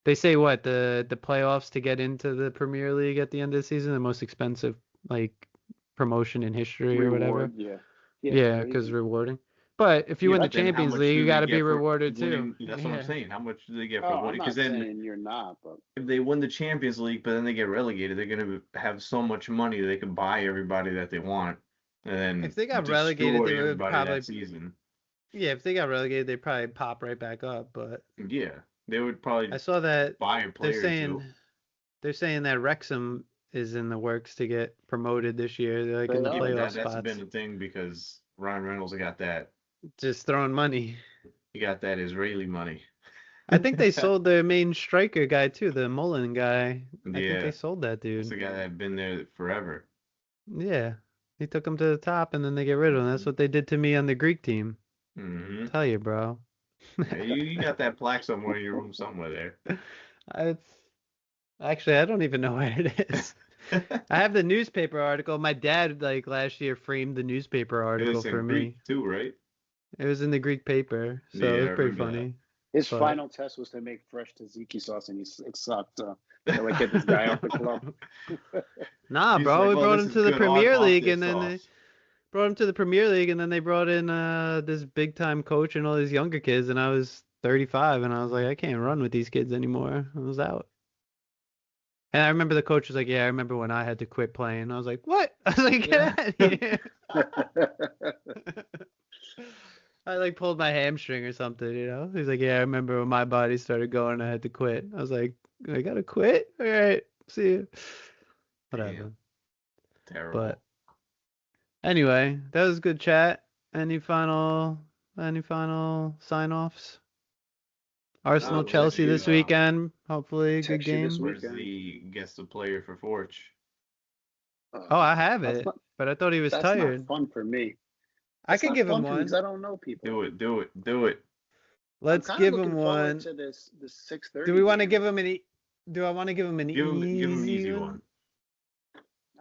They say what the playoffs to get into the Premier League at the end of the season, the most expensive like promotion in history or whatever. Reward, yeah. Yeah, crazy. because rewarding. But if you Yeah, win the but then how Champions much League, do you they got to get be for rewarded winning- too. That's what I'm saying. How much do they get for Oh, I'm winning? not Because then saying you're not, but if they win the Champions League, but then they get relegated, they're gonna have so much money they can buy everybody that they want, and then If they got relegated, they destroy would everybody probably- that season. Yeah, if they got relegated, they'd probably pop right back up. But Yeah, they would probably I saw that buy a player they're saying that Wrexham is in the works to get promoted this year. They're like in the They are. playoff That's spots. been a thing because Ryan Reynolds got that. Just throwing money. He got that Israeli money. I think they sold their main striker guy too, the Mullen guy. I think Yeah. they sold that It's the dude. guy that had been there forever. Yeah. He took him to the top and then they get rid of him. That's what they did to me on the Greek team. Hmm Tell you, bro. you got that plaque somewhere in your room somewhere there. It's actually I don't even know where it is. I have the newspaper article. My dad like last year framed the newspaper article It's in for me. Greek too, right? It was in the Greek paper, so Yeah, it I was pretty remember that. funny. his But- final test was to make fresh tzatziki sauce, and it sucked. They're like, get this guy off the club. Nah, He's bro, like, we "Oh, brought this him is to the good Premier hot League, pasta and then they sauce." brought him to the Premier League, and then they brought in this big time coach and all these younger kids, and I was 35, and I was like, I can't run with these kids anymore. I was out. And I remember the coach was like, yeah, I remember when I had to quit playing. I was like, what? I was like, get out of here. I like pulled my hamstring or something, you know? He's like, yeah, I remember when my body started going, I had to quit. I was like, I gotta quit? All right, see you. Whatever. Damn. Terrible. But anyway, that was a good chat. Any final sign-offs? Arsenal, let's Chelsea see, this weekend. Hopefully, good Text you this game. week. Where's the guess the player for Fortch? Oh, I have That's it, not, but I thought he was that's tired. not fun for me. I That's could not give him fun for me because one. I don't know people. Do it. Let's I'm kind give of him looking forward one. to this 6:30. Do we want to game. give him an? Do I want to give him an Give him an easy easy one? one.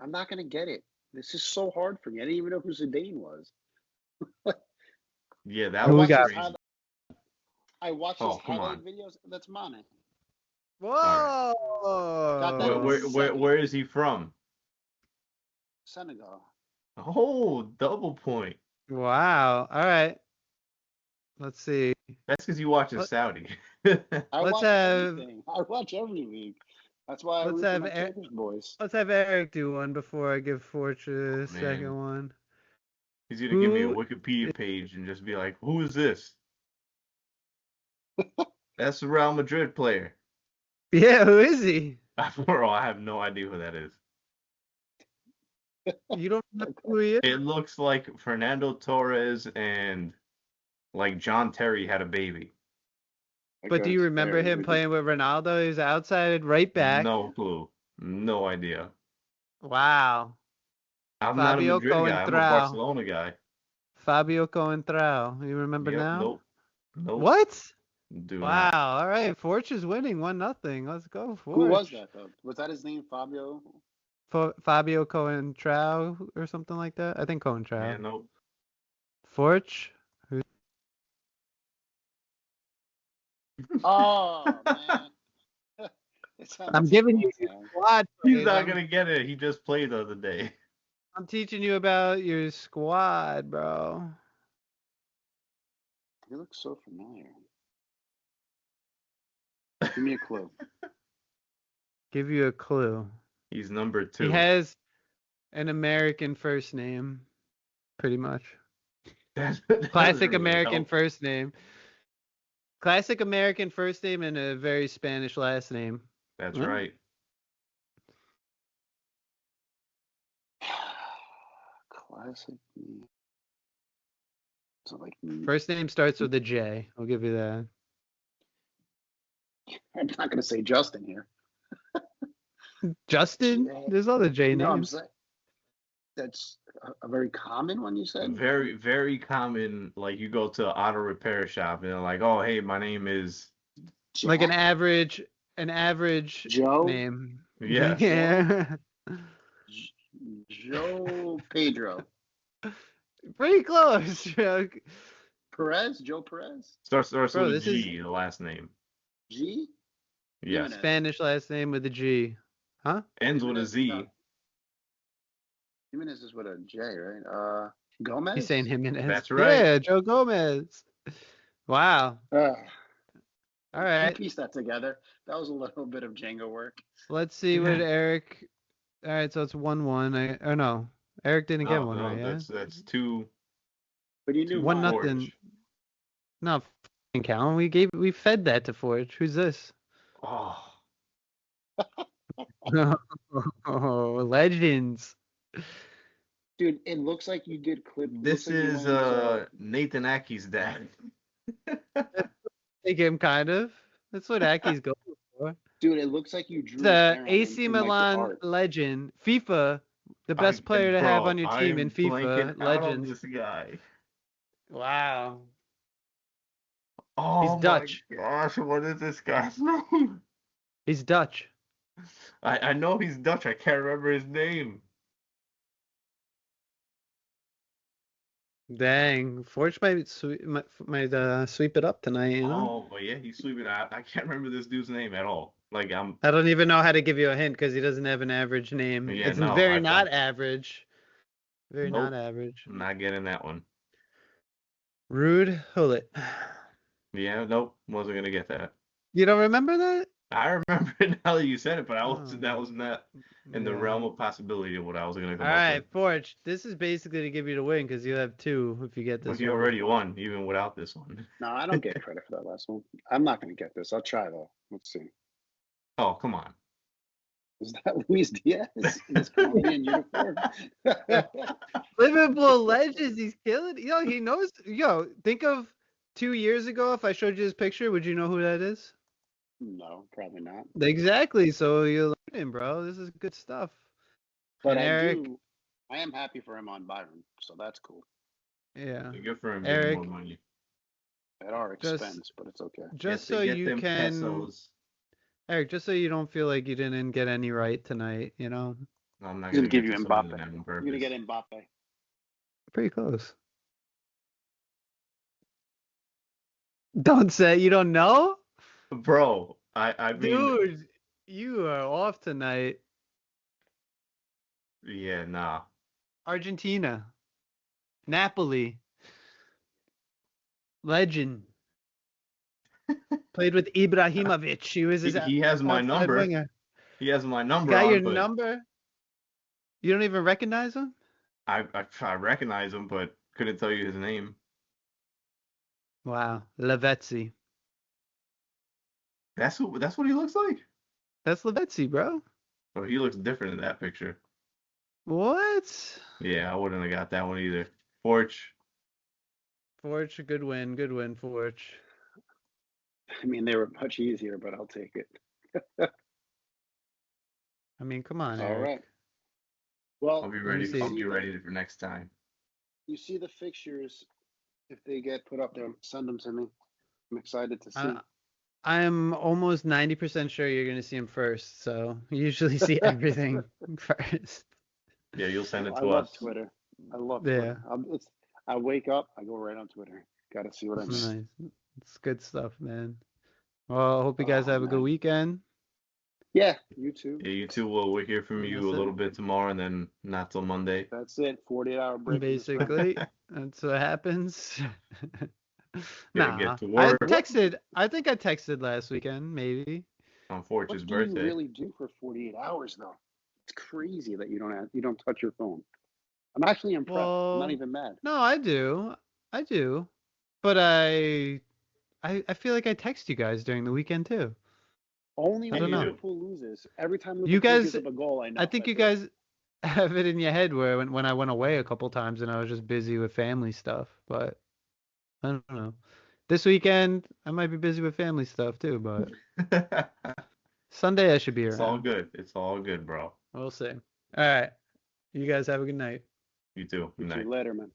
I'm not gonna get it. This is so hard for me. I didn't even know who Zidane was. Yeah, that Who we was got? crazy. I watched his come highlight on. videos. That's Mane. Whoa! Got that in the second. Where is he from? Senegal. Oh, double point. Wow. All right. Let's see. That's because you watch a Let- Saudi. I Let's watch have- everything. I watch every league. That's why I Let's root for have my E- Turkish boys. Let's have Eric do one before I give Fortune a man. second one. He's gonna give me a Who- Wikipedia page and just be like, "Who is this?" That's the Real Madrid player. Yeah, who is he? Bro, I have no idea who that is. You don't know who he is? It looks like Fernando Torres and like John Terry had a baby. But do you remember him playing with Ronaldo? He was outside right back. No clue. No idea. Wow. I'm Fabio not a Madrid guy. I'm a Coentrao. Barcelona guy. Fabio Coentrao. You remember Yep, now? Nope. What? Do Wow. not. All right. Forge is winning 1-0. Let's go, Forge. Who was that though? Was that his name, Fabio? Fabio Coentrao or something like that? I think Coentrao. Yeah, nope. Forge? Oh man. I'm giving you your squad. He's plays. not gonna get it. He just played the other day. I'm teaching you about your squad, bro. He looks so familiar. Give me a clue. Give you a clue. He's number 2. He has an American first name, pretty much. That Classic doesn't really American help. first name. Classic American first name and a very Spanish last name. That's Huh? right. Classic. So like, First name starts with a J. I'll give you that. I'm not gonna say Justin here. Justin? J. There's other J No, I'm names. saying that's a very common one. You said Very, very common. Like you go to auto repair shop and they're like, "Oh, hey, my name is." Like an Jack? average Joe. Yeah. Yeah. Joe Pedro. Pretty close, Chuck. Perez. Joe Perez. Starts Bro, with a this is- G, the last name. G. Yes. Jimenez. Spanish last name with a G. Huh? Ends with a Jimenez, Z. no. Jimenez is with a J, right? Gomez. He's saying Jimenez. That's right. Yeah, Joe Gomez. Wow. All You right. piece that together. That was a little bit of Django work. Let's see what Yeah. Eric. All right, so it's 1-1. Oh no, Eric didn't get one right. Yeah. That's 2. But you knew One mine. nothing. Forge. No, f***ing Callan. We fed that to Forge. Who's this? Oh, Oh, legends. Dude, it looks like you did clip. this looks like you is went, Nathan Aki's dad. Take him kind of. That's what Aki's going for. dude, it looks like you drew. The his hair on AC in, like, the Milan art. legend, FIFA, the best player to have on your team in FIFA, legends. This guy. Wow. Oh, He's Dutch. My gosh, what is this guy's name? He's Dutch. I know he's Dutch. I can't remember his name. Dang, Forge might sweep it up tonight. You know. Oh, but yeah, he's sweeping. I can't remember this dude's name at all. Like I don't even know how to give you a hint because he doesn't have an average name. Yeah, It's no, very I not don't. average. Very Nope. not average. I'm not getting that one. Rude Hullet. Yeah, nope, wasn't gonna get that. You don't remember that? I remember it now that you said it, but that Oh, was not in the yeah. realm of possibility of what I was gonna All come up right, with. Forge. This is basically to give you the win because you have 2 if you get But this you one. already won, even without this one. No, I don't get credit for that last one. I'm not going to get this. I'll try though. Let's see. Oh, come on. Is that Luis Diaz in his Colombian uniform? Liverpool legends. He's killing. Yo, he knows. Yo, think of 2 years ago. If I showed you his picture, would you know who that is? No, probably not. Exactly. So you're learning, bro. This is good stuff. But And Eric, I am happy for him on Byron, so that's cool. yeah, Good for him getting more Eric, money. At our just expense, but it's okay. just Get so get you them can, pesos. Eric, just so you don't feel like you didn't get any right tonight. You know, No, I'm not He's gonna gonna give get you to some of Mbappe. them on You're purpose. gonna get Mbappe. pretty close. Don't say you don't know, Bro, I mean, dude. You are off tonight. yeah, nah. Argentina, Napoli, legend. Played with Ibrahimovic. He was his He has my outside number. winger. He has my number Got your on, but number? You don't even recognize him? I recognize him, but couldn't tell you his name. Wow, Lavezzi. That's what he looks like. That's Lavezzi, bro. Oh, he looks different in that picture. What? Yeah, I wouldn't have got that one either. Fortch. Forge, good win, Forge. I mean, they were much easier, but I'll take it. I mean, come on, All Eric. right. Well, I'll be me ready. see. I'll be ready for next time. you see the fixtures. If they get put up there, send them to me. I'm excited to see. I'm almost 90% sure you're gonna see him first, so you usually see everything first. Yeah, you'll send it I to love us. Twitter. I love Yeah. Twitter. I wake up, I go right on Twitter. Got to see what I missed. Nice. It's good stuff, man. Well, I hope you guys Oh, have a good man. weekend. Yeah, you too. Yeah, you too. We'll hear from you That's a little it. bit tomorrow, and then not till Monday. That's it. 48-hour break. from this round. Basically, that's what happens. Gotta Nah, get to I work texted. I think I texted last weekend, maybe. on Fortch's What do you birthday. really do for 48 hours though? It's crazy that you don't touch your phone. I'm actually impressed. I'm not Well, even mad. no, I do. I do. But I feel like I text you guys during the weekend too. Only I when don't know. Liverpool loses. Every time You Liverpool guys, gives up a goal, I know. I think you That's guys it. have it in your head where when I went away a couple times and I was just busy with family stuff, but I don't know. This weekend I might be busy with family stuff too, but Sunday I should be It's all around. good. It's all good, bro. We'll see. All right. You guys have a good night. You too. Good You night. too. Later, man.